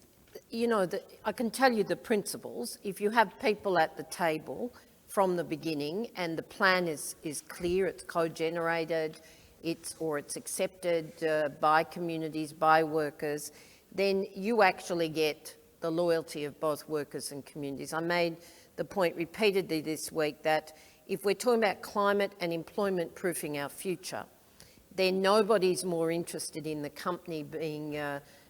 you know, I can tell you the principles. If you have people at the table from the beginning and the plan is clear, it's co-generated, it's accepted by communities, by workers, then you actually get the loyalty of both workers and communities. I made the point repeatedly this week that if we're talking about climate and employment proofing our future, then nobody's more interested in the company being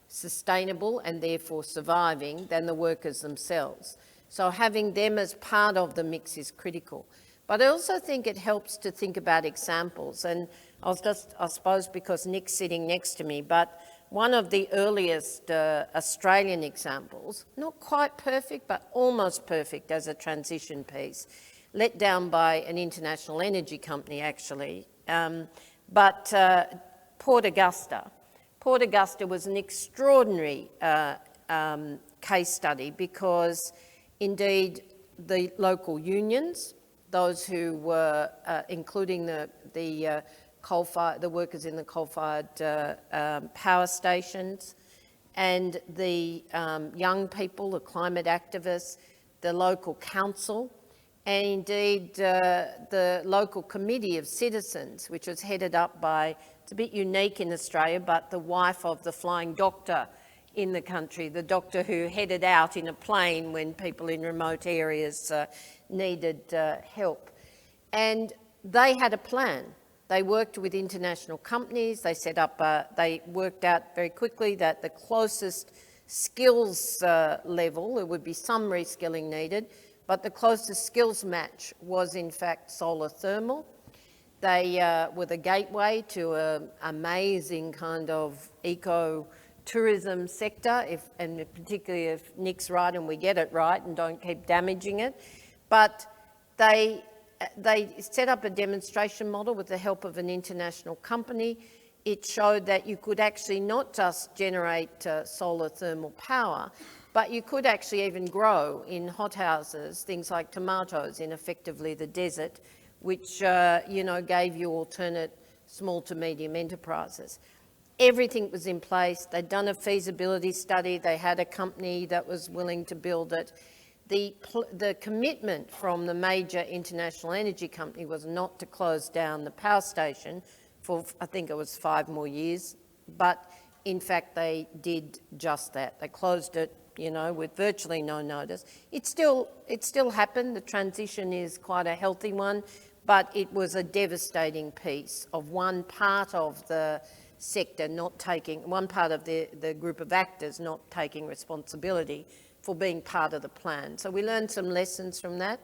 sustainable and therefore surviving than the workers themselves. So having them as part of the mix is critical. But I also think it helps to think about examples. And I suppose because Nick's sitting next to me, but one of the earliest Australian examples, not quite perfect, but almost perfect as a transition piece, let down by an international energy company actually, but Port Augusta. Port Augusta was an extraordinary case study because indeed the local unions, those who were, including the workers in the coal-fired power stations, and the young people, the climate activists, the local council, And indeed, the local committee of citizens, which was headed up by, it's a bit unique in Australia, but the wife of the flying doctor in the country, the doctor who headed out in a plane when people in remote areas needed help. And they had a plan. They worked with international companies. They set up, they worked out very quickly that the closest skills level, there would be some reskilling needed, but the closest skills match was in fact solar thermal. They were the gateway to an amazing kind of eco-tourism sector, and particularly if Nick's right and we get it right and don't keep damaging it. But they set up a demonstration model with the help of an international company. It showed that you could actually not just generate solar thermal power, but you could actually even grow in hothouses things like tomatoes in effectively the desert, which gave you alternate small to medium enterprises. Everything was in place. They'd done a feasibility study. They had a company that was willing to build it. The commitment from the major international energy company was not to close down the power station for, I think it was 5 more years, but in fact they did just that. They closed it, with virtually no notice. It still happened. The transition is quite a healthy one, but it was a devastating piece of one part of the sector one part of the group of actors not taking responsibility for being part of the plan. So we learned some lessons from that.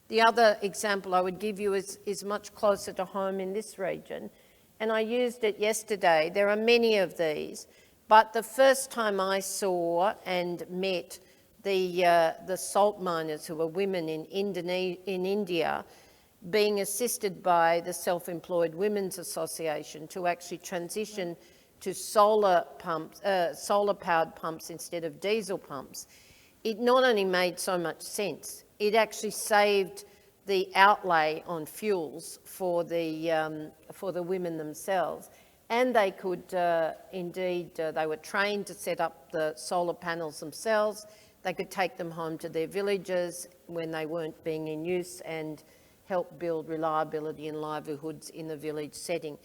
The other example I would give you is much closer to home in this region, and I used it yesterday. There are many of these, but the first time I saw and met the salt miners, who were women in India, being assisted by the Self-Employed Women's Association to actually transition to solar-powered pumps instead of diesel pumps, it not only made so much sense, it actually saved the outlay on fuels for the women themselves. And they could they were trained to set up the solar panels themselves. They could take them home to their villages when they weren't being in use and help build reliability and livelihoods in the village setting.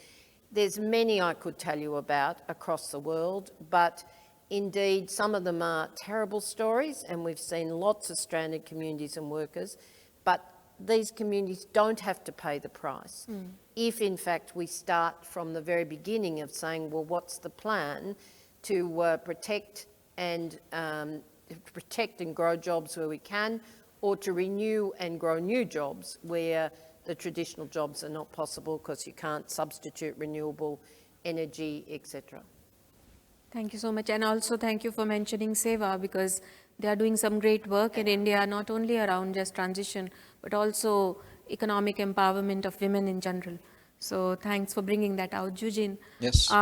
There's many I could tell you about across the world, but indeed some of them are terrible stories, and we've seen lots of stranded communities and workers, but these communities don't have to pay the price. If in fact we start from the very beginning of saying, well, what's the plan to protect and grow jobs where we can, or to renew and grow new jobs where the traditional jobs are not possible because you can't substitute renewable energy, etc. Thank you so much. And also thank you for mentioning SEWA, because they are doing some great work in India, not only around just transition, but also economic empowerment of women in general. So thanks for bringing that out, Eugene. Yes.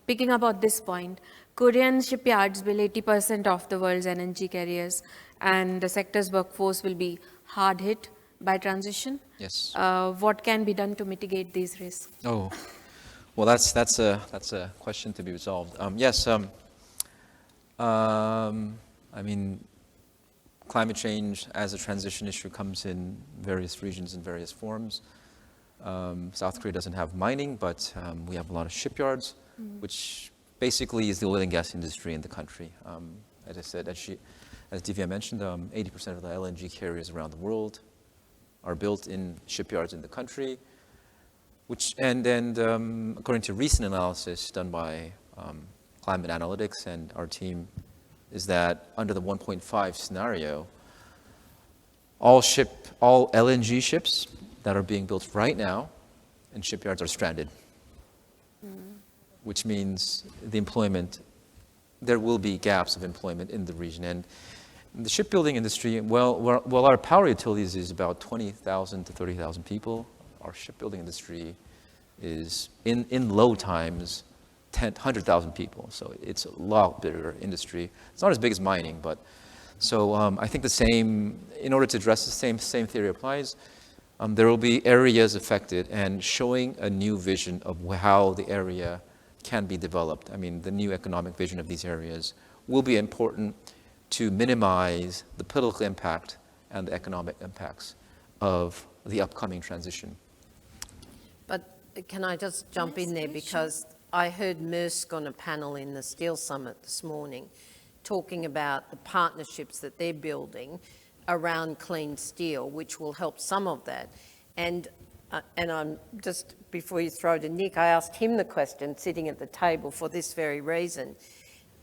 Picking up on this point, Korean shipyards build 80% of the world's LNG carriers, and the sector's workforce will be hard hit by transition. Yes. What can be done to mitigate these risks? Oh, well, that's a question to be resolved. Yes. I mean, climate change as a transition issue comes in various regions in various forms. South Korea doesn't have mining, but we have a lot of shipyards, which basically is the oil and gas industry in the country. As I said, as Divya mentioned, 80% of the LNG carriers around the world are built in shipyards in the country, and according to recent analysis done by Climate Analytics and our team, is that under the 1.5 scenario, all LNG ships that are being built right now in shipyards are stranded, which means there will be gaps of employment in the region. And the shipbuilding industry, well, our power utilities is about 20,000 to 30,000 people. Our shipbuilding industry is, in low times, 100,000 people. So it's a lot bigger industry. It's not as big as mining, but so I think in order to address the same theory applies. There will be areas affected, and showing a new vision of how the area can be developed. I mean, the new economic vision of these areas will be important to minimize the political impact and the economic impacts. of the upcoming transition. But can I just jump in there, because I heard Maersk on a panel in the Steel Summit this morning talking about the partnerships that they're building around clean steel, which will help some of that. And I'm just, before you throw to Nick, I asked him the question sitting at the table for this very reason.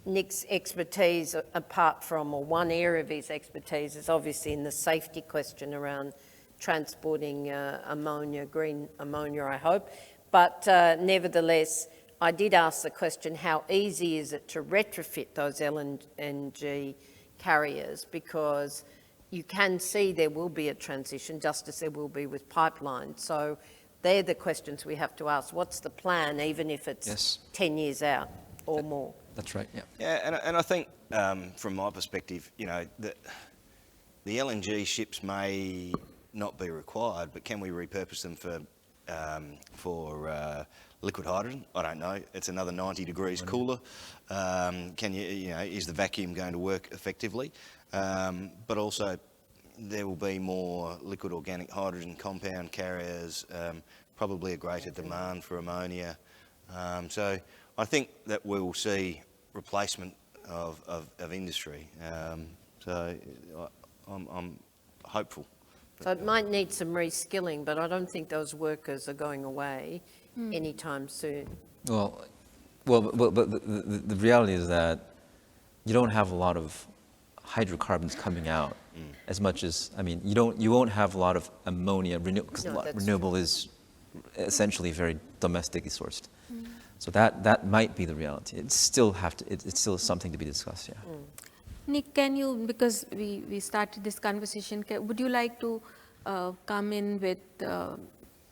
Nick's expertise, apart from, or one area of his expertise, is obviously in the safety question around transporting ammonia, green ammonia, I hope. But nevertheless, I did ask the question, how easy is it to retrofit those LNG carriers? Because you can see there will be a transition, just as there will be with pipelines. So they're the questions we have to ask. What's the plan, even if it's 10 years out or more? That's right, yeah. Yeah, and I think from my perspective, you know, the LNG ships may not be required, but can we repurpose them for liquid hydrogen? I don't know. It's another 90 degrees cooler. Is the vacuum going to work effectively? But also, there will be more liquid organic hydrogen compound carriers, probably a greater demand for ammonia. So I think that we'll see replacement of industry. So I'm hopeful. So it might need some reskilling, but I don't think those workers are going away anytime soon. Well, but the reality is that you don't have a lot of hydrocarbons coming out as much as, I mean, you won't have a lot of ammonia, because renewable is essentially very domestically sourced. So that might be the reality. It's still something to be discussed, yeah. Nick, can you, because we started this conversation, would you like to come in with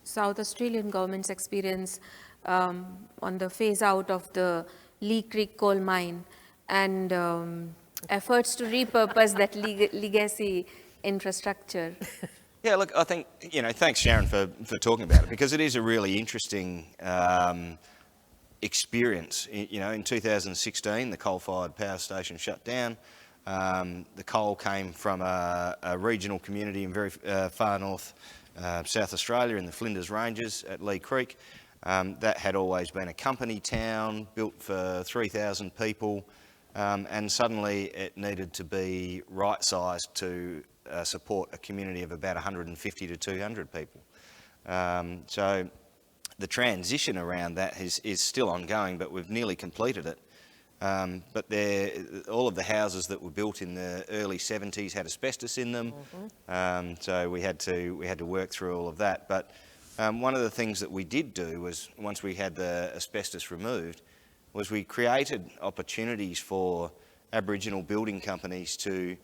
South Australian government's experience on the phase out of the Lee Creek coal mine and efforts to repurpose that legacy infrastructure? Yeah, look, I think, you know, thanks Sharon for talking about it, because it is a really interesting experience. You know, in 2016, the coal-fired power station shut down. The coal came from a regional community in very far north South Australia in the Flinders Ranges at Lee Creek. That had always been a company town built for 3,000 people, and suddenly it needed to be right-sized to support a community of about 150 to 200 people. So the transition around that is still ongoing, but we've nearly completed it. But all of the houses that were built in the early 70s had asbestos in them, so we had to work through all of that. But one of the things that we did do was, once we had the asbestos removed, was we created opportunities for Aboriginal building companies to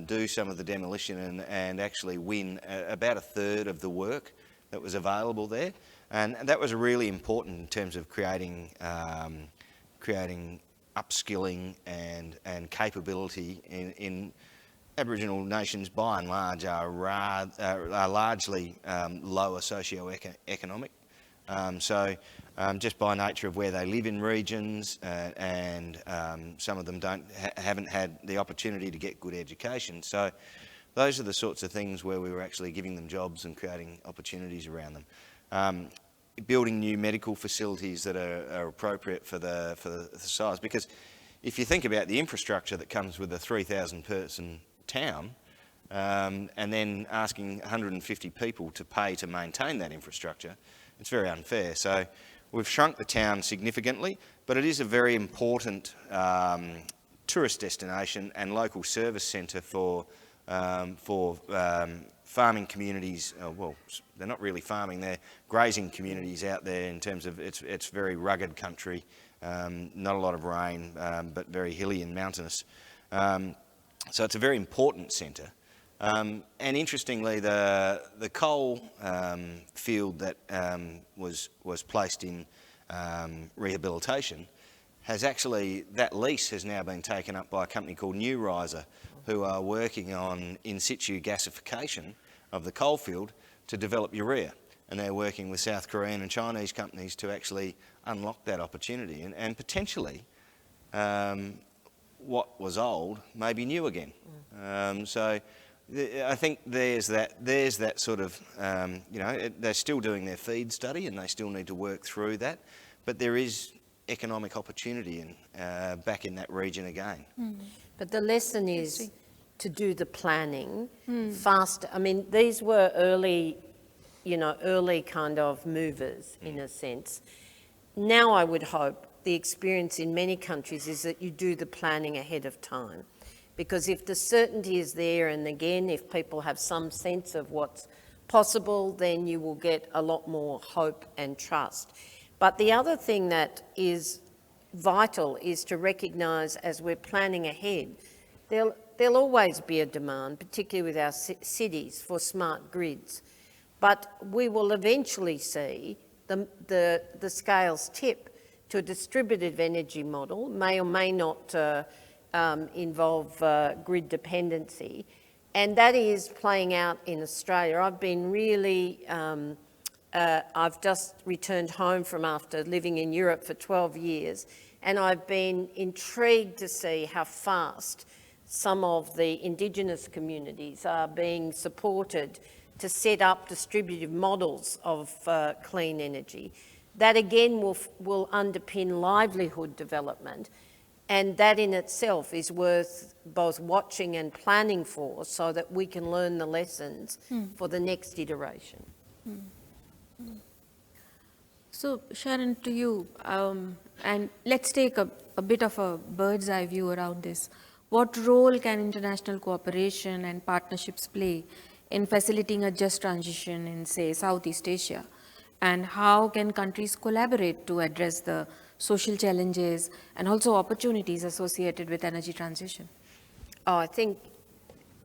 do some of the demolition and actually win about a third of the work that was available there. And that was really important in terms of creating upskilling and capability in Aboriginal nations, by and large, are largely lower socio-economic. So just by nature of where they live in regions, and some of them haven't had the opportunity to get good education. So those are the sorts of things where we were actually giving them jobs and creating opportunities around them. Building new medical facilities that are appropriate for the size, because if you think about the infrastructure that comes with a 3,000 person town, and then asking 150 people to pay to maintain that infrastructure, it's very unfair. So we've shrunk the town significantly, but it is a very important tourist destination and local service centre for farming communities. Well, they're not really farming, they're grazing communities out there, in terms of it's very rugged country, not a lot of rain, but very hilly and mountainous. So it's a very important centre. And interestingly, the coal field that was placed in rehabilitation has actually, that lease has now been taken up by a company called New Riser, who are working on in situ gasification of the coalfield to develop urea. And they're working with South Korean and Chinese companies to actually unlock that opportunity. And potentially, what was old may be new again. So I think there's that sort of, they're still doing their feed study and they still need to work through that, but there is economic opportunity back in that region again. But the lesson is to do the planning faster. I mean, these were early kind of movers in a sense. Now I would hope the experience in many countries is that you do the planning ahead of time. Because if the certainty is there, and again, if people have some sense of what's possible, then you will get a lot more hope and trust. But the other thing that is vital is to recognise as we're planning ahead, there'll always be a demand, particularly with our cities, for smart grids. But we will eventually see the scales tip to a distributed energy model, may or may not involve grid dependency, and that is playing out in Australia. I've been really, I've just returned home from after living in Europe for 12 years, and I've been intrigued to see how fast some of the Indigenous communities are being supported to set up distributive models of clean energy. That again will underpin livelihood development, and that in itself is worth both watching and planning for, so that we can learn the lessons for the next iteration. So Sharon, to you, and let's take a bit of a bird's eye view around this. What role can international cooperation and partnerships play in facilitating a just transition in, say, Southeast Asia? And how can countries collaborate to address the social challenges and also opportunities associated with energy transition? Oh, I think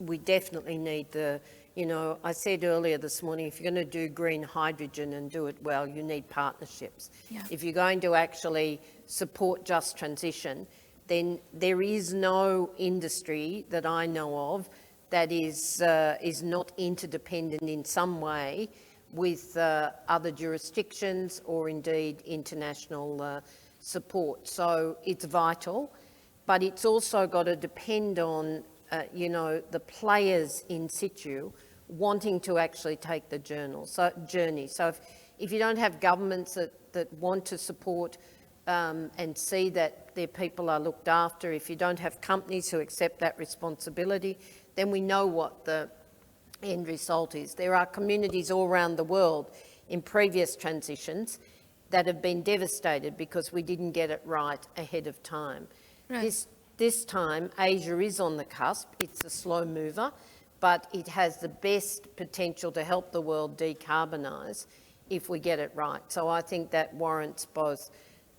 we definitely need I said earlier this morning, if you're going to do green hydrogen and do it well, you need partnerships. Yeah. If you're going to actually support just transition, then there is no industry that I know of that is not interdependent in some way with other jurisdictions or indeed international support. So it's vital, but it's also got to depend on, the players in situ wanting to actually take the journey. So if you don't have governments that want to support and see that their people are looked after, if you don't have companies who accept that responsibility, then we know what the end result is. There are communities all around the world in previous transitions that have been devastated because we didn't get it right ahead of time. Right. This time, Asia is on the cusp. It's a slow mover, but it has the best potential to help the world decarbonise if we get it right. So I think that warrants both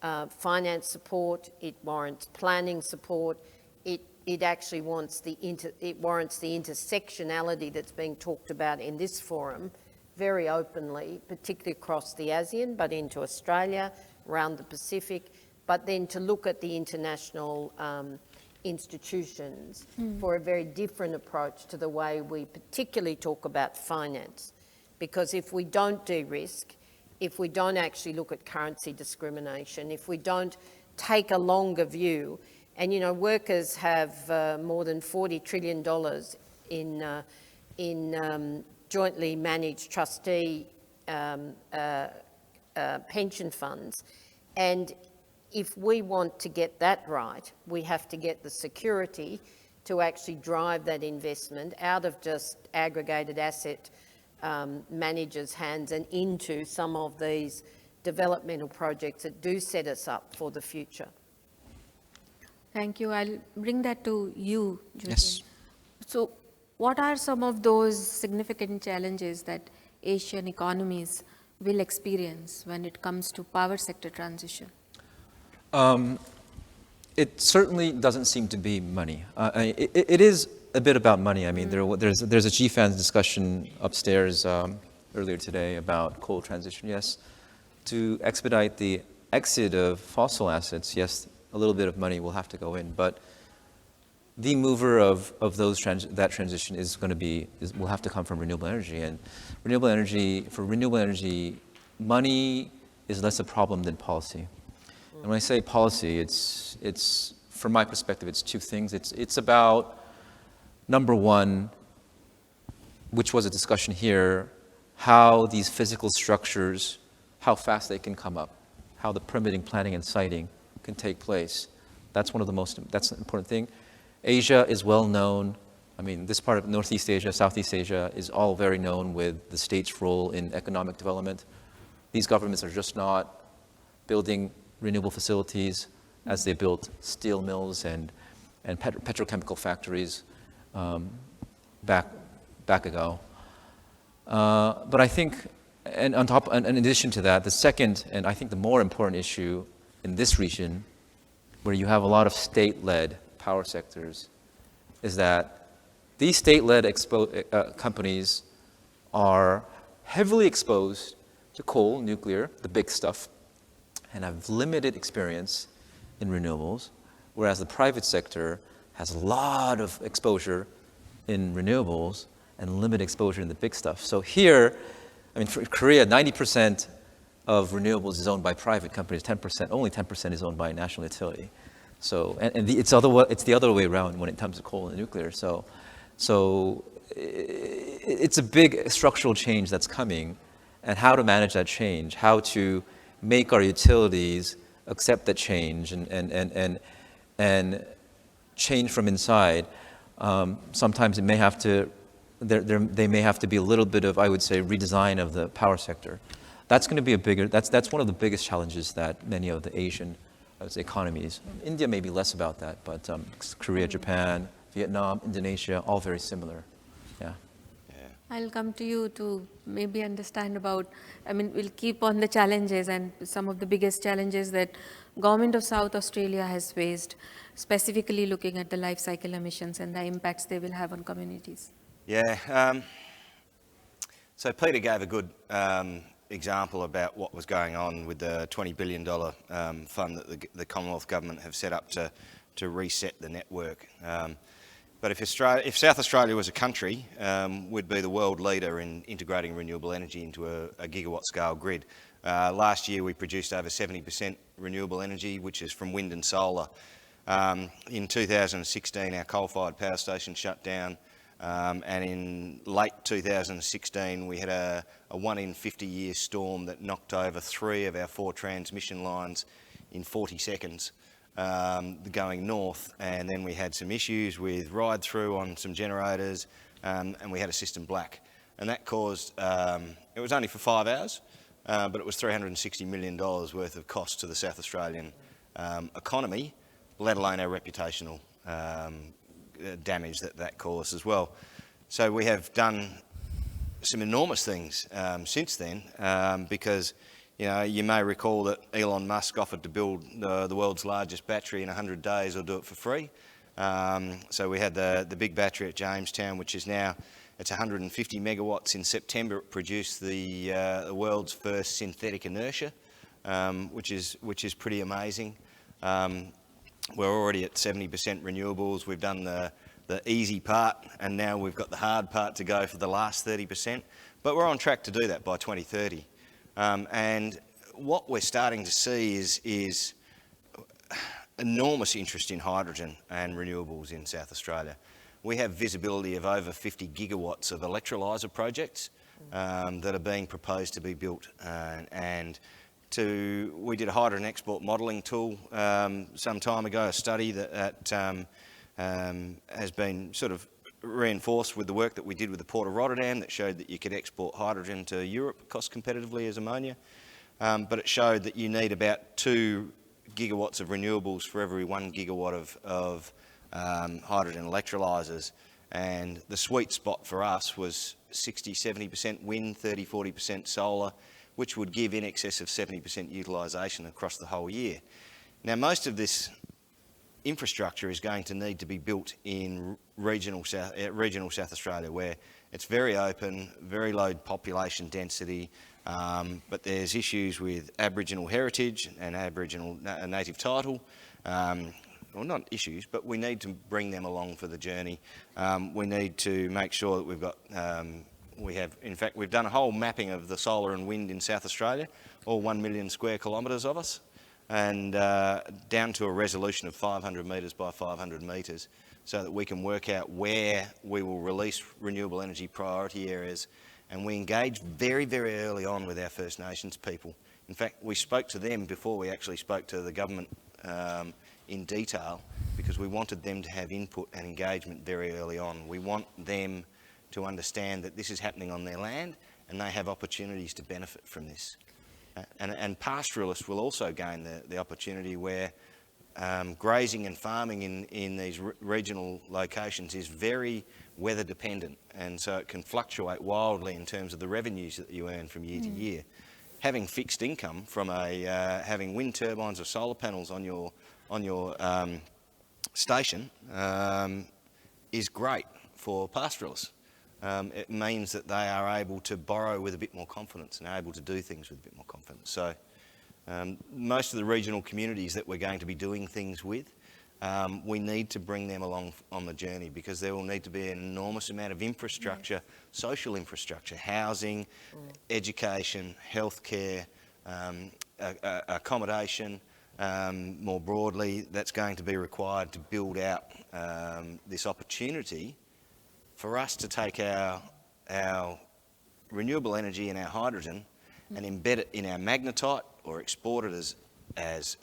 finance support, it warrants planning support, it actually warrants the intersectionality that's being talked about in this forum very openly, particularly across the ASEAN, but into Australia, around the Pacific, but then to look at the international institutions for a very different approach to the way we particularly talk about finance. Because if we don't de-risk, if we don't actually look at currency discrimination, if we don't take a longer view, and workers have more than $40 trillion in jointly managed trustee pension funds, and if we want to get that right, we have to get the security to actually drive that investment out of just aggregated asset managers' hands and into some of these developmental projects that do set us up for the future. Thank you. I'll bring that to you, Julian. Yes. So what are some of those significant challenges that Asian economies will experience when it comes to power sector transition? It certainly doesn't seem to be money. It is a bit about money. I mean, there's a GFANZ discussion upstairs earlier today about coal transition. Yes, to expedite the exit of fossil assets, yes, a little bit of money will have to go in, but the mover of that transition will have to come from renewable energy, and for renewable energy, money is less a problem than policy. And when I say policy, it's from my perspective, it's two things. It's about, number one, which was a discussion here, how these physical structures, how fast they can come up, how the permitting, planning, and siting can take place. That's that's an important thing. Asia is well known. I mean, this part of Northeast Asia, Southeast Asia is all very known with the state's role in economic development. These governments are just not building renewable facilities as they built steel mills and petrochemical factories back ago. But I think, and in addition to that, the second, and I think the more important issue in this region, where you have a lot of state-led power sectors, is that these state-led companies are heavily exposed to coal, nuclear, the big stuff, and have limited experience in renewables, whereas the private sector has a lot of exposure in renewables and limited exposure in the big stuff. So here, I mean, for Korea, 90% of renewables is owned by private companies, only 10% is owned by a national utility. So, it's the other way around when it comes to coal and nuclear. So it's a big structural change that's coming, and how to manage that change, how to make our utilities accept that change and change from inside. Sometimes it may have to, they may have to be a little bit of, I would say, redesign of the power sector. That's going to be that's one of the biggest challenges that many of the Asian, I would say, economies. India may be less about that, but Korea, Japan, Vietnam, Indonesia, all very similar. Yeah. I'll come to you to maybe understand about, I mean, we'll keep on the challenges and some of the biggest challenges that Government of South Australia has faced, specifically looking at the life cycle emissions and the impacts they will have on communities. Yeah. So Peter gave a good example about what was going on with the $20 billion fund that the Commonwealth Government have set up to reset the network. But if South Australia was a country, we'd be the world leader in integrating renewable energy into a gigawatt scale grid. Last year we produced over 70% renewable energy, which is from wind and solar. In 2016 our coal-fired power station shut down, and in late 2016 we had a 1 in 50 year storm that knocked over 3 of our 4 transmission lines in 40 seconds. Going north, and then we had some issues with ride-through on some generators, and we had a system black. And that caused, it was only for 5 hours, but it was $360 million worth of cost to the South Australian economy, let alone our reputational damage that caused as well. So we have done some enormous things since then, because you may recall that Elon Musk offered to build the world's largest battery in 100 days or do it for free. So we had the big battery at Jamestown, which is now, it's 150 megawatts. In September it produced the world's first synthetic inertia, which is pretty amazing. We're already at 70% renewables. We've done the easy part, and now we've got the hard part to go for the last 30%. But we're on track to do that by 2030. And what we're starting to see is enormous interest in hydrogen and renewables in South Australia. We have visibility of over 50 gigawatts of electrolyser projects that are being proposed to be built. We did a hydrogen export modelling tool some time ago, a study that has been sort of reinforced with the work that we did with the Port of Rotterdam that showed that you could export hydrogen to Europe cost competitively as ammonia. But it showed that you need about 2 gigawatts of renewables for every 1 gigawatt of hydrogen electrolysers. And the sweet spot for us was 60-70% wind, 30-40% solar, which would give in excess of 70% utilisation across the whole year. Now, most of this infrastructure is going to need to be built in regional South Australia, where it's very open, very low population density, but there's issues with Aboriginal heritage and Aboriginal native title. Well, not issues, but we need to bring them along for the journey. We need to make sure that we've got, in fact, we've done a whole mapping of the solar and wind in South Australia, all 1 million square kilometres of us, and down to a resolution of 500 metres by 500 metres. so that we can work out where we will release renewable energy priority areas. And we engage very, very early on with our First Nations people. In fact, we spoke to them before we actually spoke to the government in detail, because we wanted them to have input and engagement very early on. We want them to understand that this is happening on their land and they have opportunities to benefit from this. And pastoralists will also gain the opportunity where grazing and farming in these regional locations is very weather dependent, and so it can fluctuate wildly in terms of the revenues that you earn from year to year. Having fixed income from having wind turbines or solar panels on your station is great for pastoralists. It means that they are able to borrow with a bit more confidence and are able to do things with a bit more confidence. So most of the regional communities that we're going to be doing things with, we need to bring them along on the journey, because there will need to be an enormous amount of infrastructure, social infrastructure, housing, education, healthcare, accommodation, more broadly, that's going to be required to build out this opportunity for us to take our renewable energy and our hydrogen and embed it in our magnetite, or export it as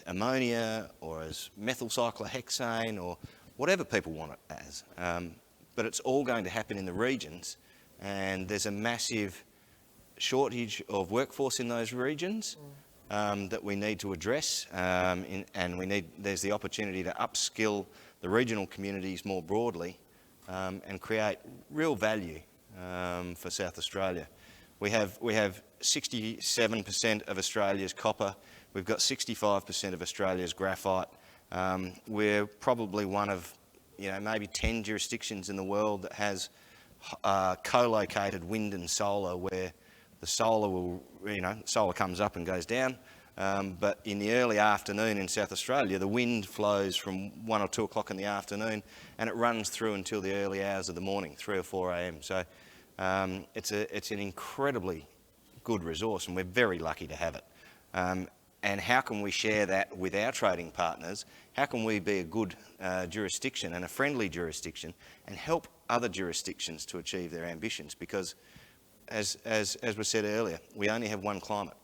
ammonia or as methyl cyclohexane or whatever people want it as. But it's all going to happen in the regions, and there's a massive shortage of workforce in those regions that we need to address, and there's the opportunity to upskill the regional communities more broadly and create real value for South Australia. We have 67% of Australia's copper. We've got 65% of Australia's graphite. We're probably one of, maybe 10 jurisdictions in the world that has co-located wind and solar, where the solar will, solar comes up and goes down. But in the early afternoon in South Australia, the wind flows from 1 or 2 o'clock in the afternoon, and it runs through until the early hours of the morning, 3 or 4 a.m. So it's an incredibly good resource, and we're very lucky to have it. And how can we share that with our trading partners? How can we be a good jurisdiction and a friendly jurisdiction and help other jurisdictions to achieve their ambitions? Because as was said earlier, we only have one climate.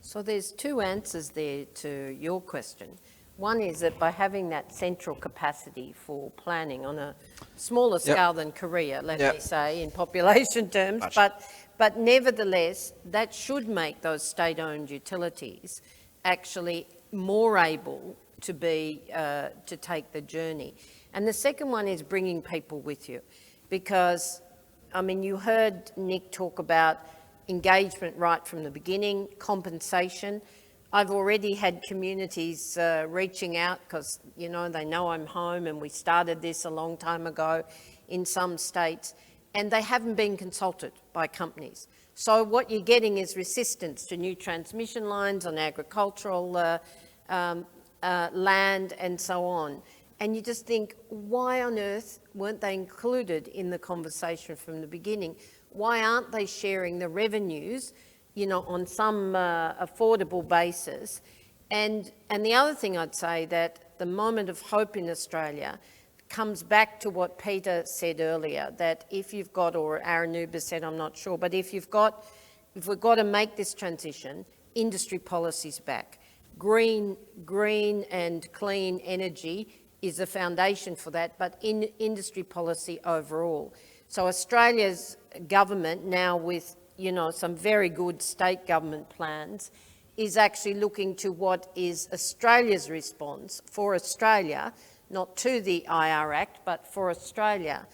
So there's 2 answers there to your question. One is that by having that central capacity for planning on a smaller scale than Korea, let me say, in population terms, but nevertheless, that should make those state-owned utilities actually more able to to take the journey. And the second one is bringing people with you, because, you heard Nick talk about engagement right from the beginning, compensation. I've already had communities reaching out because, they know I'm home and we started this a long time ago in some states, and they haven't been consulted by companies. So what you're getting is resistance to new transmission lines on agricultural land and so on. And you just think, why on earth weren't they included in the conversation from the beginning? Why aren't they sharing the revenues, on some affordable basis? And the other thing I'd say, that the moment of hope in Australia comes back to what Peter said earlier, that if you've got, or Aranuba said, I'm not sure, but if we've got to make this transition, industry policy's back. Green and clean energy is the foundation for that, but in industry policy overall. So Australia's government now, with some very good state government plans, is actually looking to what is Australia's response for Australia, not to the IR Act, but for Australia.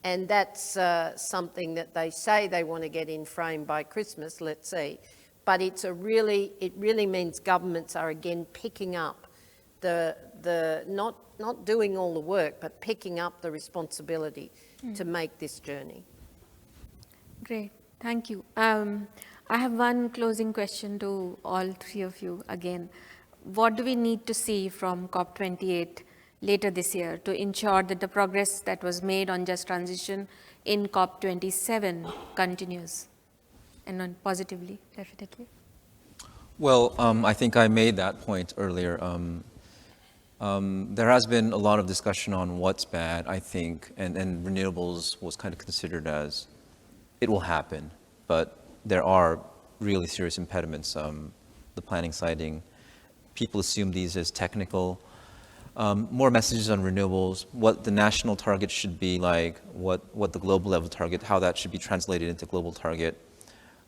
And that's something that they say they want to get in frame by Christmas, let's see. But it really means governments are again picking up not doing all the work, but picking up the responsibility to make this journey. Great, thank you. I have one closing question to all 3 of you again. What do we need to see from COP28 later this year to ensure that the progress that was made on just transition in COP27 continues, and on positively, definitely? Well, I think I made that point earlier. There has been a lot of discussion on what's bad, I think, and renewables was kind of considered as it will happen, but there are really serious impediments. The planning siting, people assume these as technical. More messages on renewables, what the national target should be like, what the global level target, how that should be translated into global target,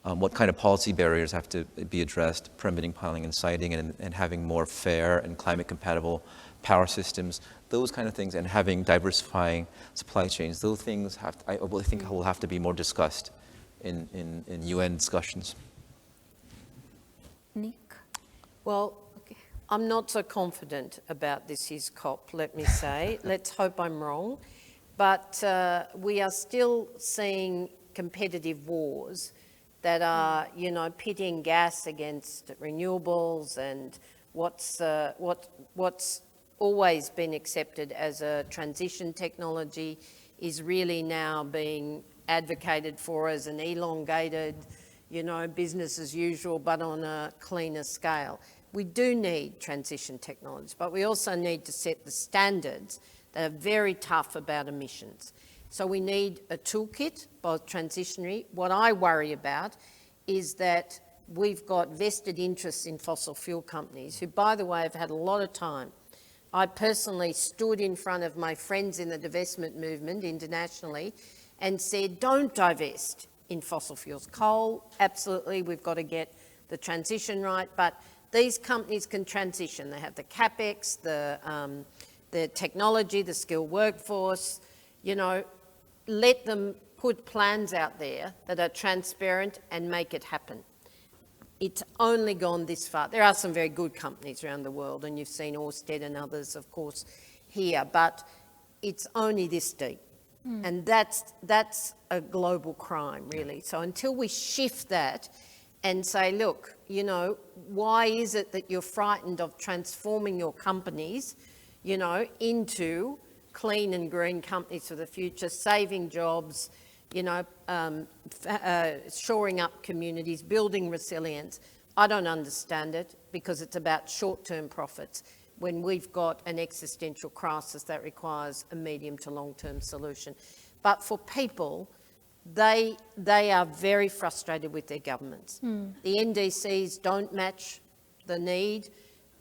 what kind of policy barriers have to be addressed, permitting, piling, and siting, and having more fair and climate compatible power systems, those kind of things, and having diversifying supply chains. Those things I think will have to be more discussed in UN discussions. Nick? Well, I'm not so confident about this year's COP, let me say. Let's hope I'm wrong. But we are still seeing competitive wars that are, you know, pitting gas against renewables, and what's always been accepted as a transition technology is really now being advocated for as an elongated, you know, business as usual, but on a cleaner scale. We do need transition technologies, but we also need to set the standards that are very tough about emissions. So we need a toolkit, both transitionary. What I worry about is that we've got vested interests in fossil fuel companies who, by the way, have had a lot of time. I personally stood in front of my friends in the divestment movement internationally and said, don't divest in fossil fuels. Coal, absolutely, we've got to get the transition right, but these companies can transition. They have the capex, the technology, the skilled workforce. You know, let them put plans out there that are transparent and make it happen. It's only gone this far. There are some very good companies around the world, and you've seen Ørsted and others, of course, here, but it's only this deep. And that's a global crime, really. So until we shift that and say, look, you know, why is it that you're frightened of transforming your companies, you know, into clean and green companies for the future, saving jobs, you know, shoring up communities, building resilience? I don't understand it, because it's about short-term profits when we've got an existential crisis that requires a medium to long-term solution. But for people, they are very frustrated with their governments. The NDCs don't match the need.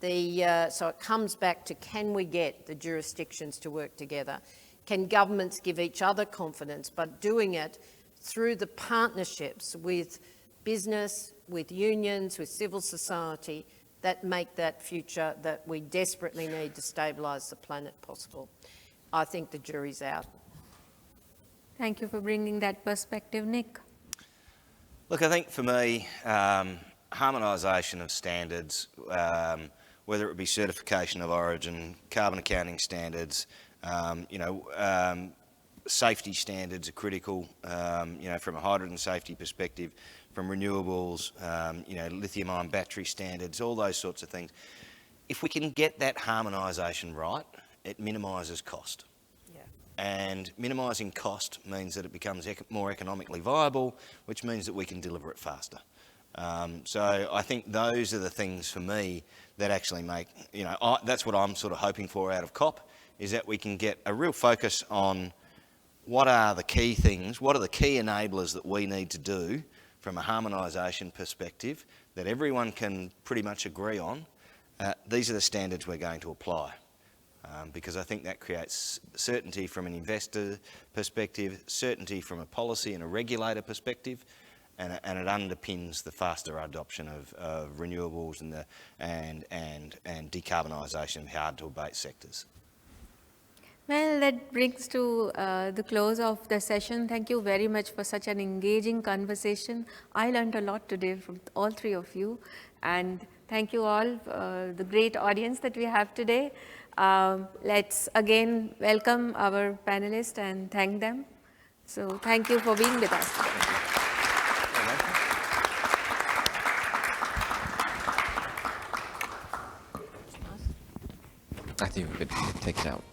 So it comes back to, can we get the jurisdictions to work together? Can governments give each other confidence, but doing it through the partnerships with business, with unions, with civil society, that make that future that we desperately need to stabilise the planet possible? I think the jury's out. Thank you for bringing that perspective, Nick. Look, I think for me, harmonisation of standards, whether it be certification of origin, carbon accounting standards, safety standards are critical, from a hydrogen safety perspective, from renewables, lithium-ion battery standards, all those sorts of things. If we can get that harmonisation right, it minimises cost. Yeah. And minimising cost means that it becomes more economically viable, which means that we can deliver it faster. So I think those are the things for me that actually make, that's what I'm sort of hoping for out of COP, is that we can get a real focus on what are the key things, what are the key enablers that we need to do from a harmonisation perspective that everyone can pretty much agree on. These are the standards we're going to apply, because I think that creates certainty from an investor perspective, certainty from a policy and a regulator perspective, and it underpins the faster adoption of renewables and decarbonisation of hard-to-abate sectors. Well, that brings to the close of the session. Thank you very much for such an engaging conversation. I learned a lot today from all three of you. And thank you all, the great audience that we have today. Let's again welcome our panelists and thank them. So thank you for being with us today. I think we could take it out.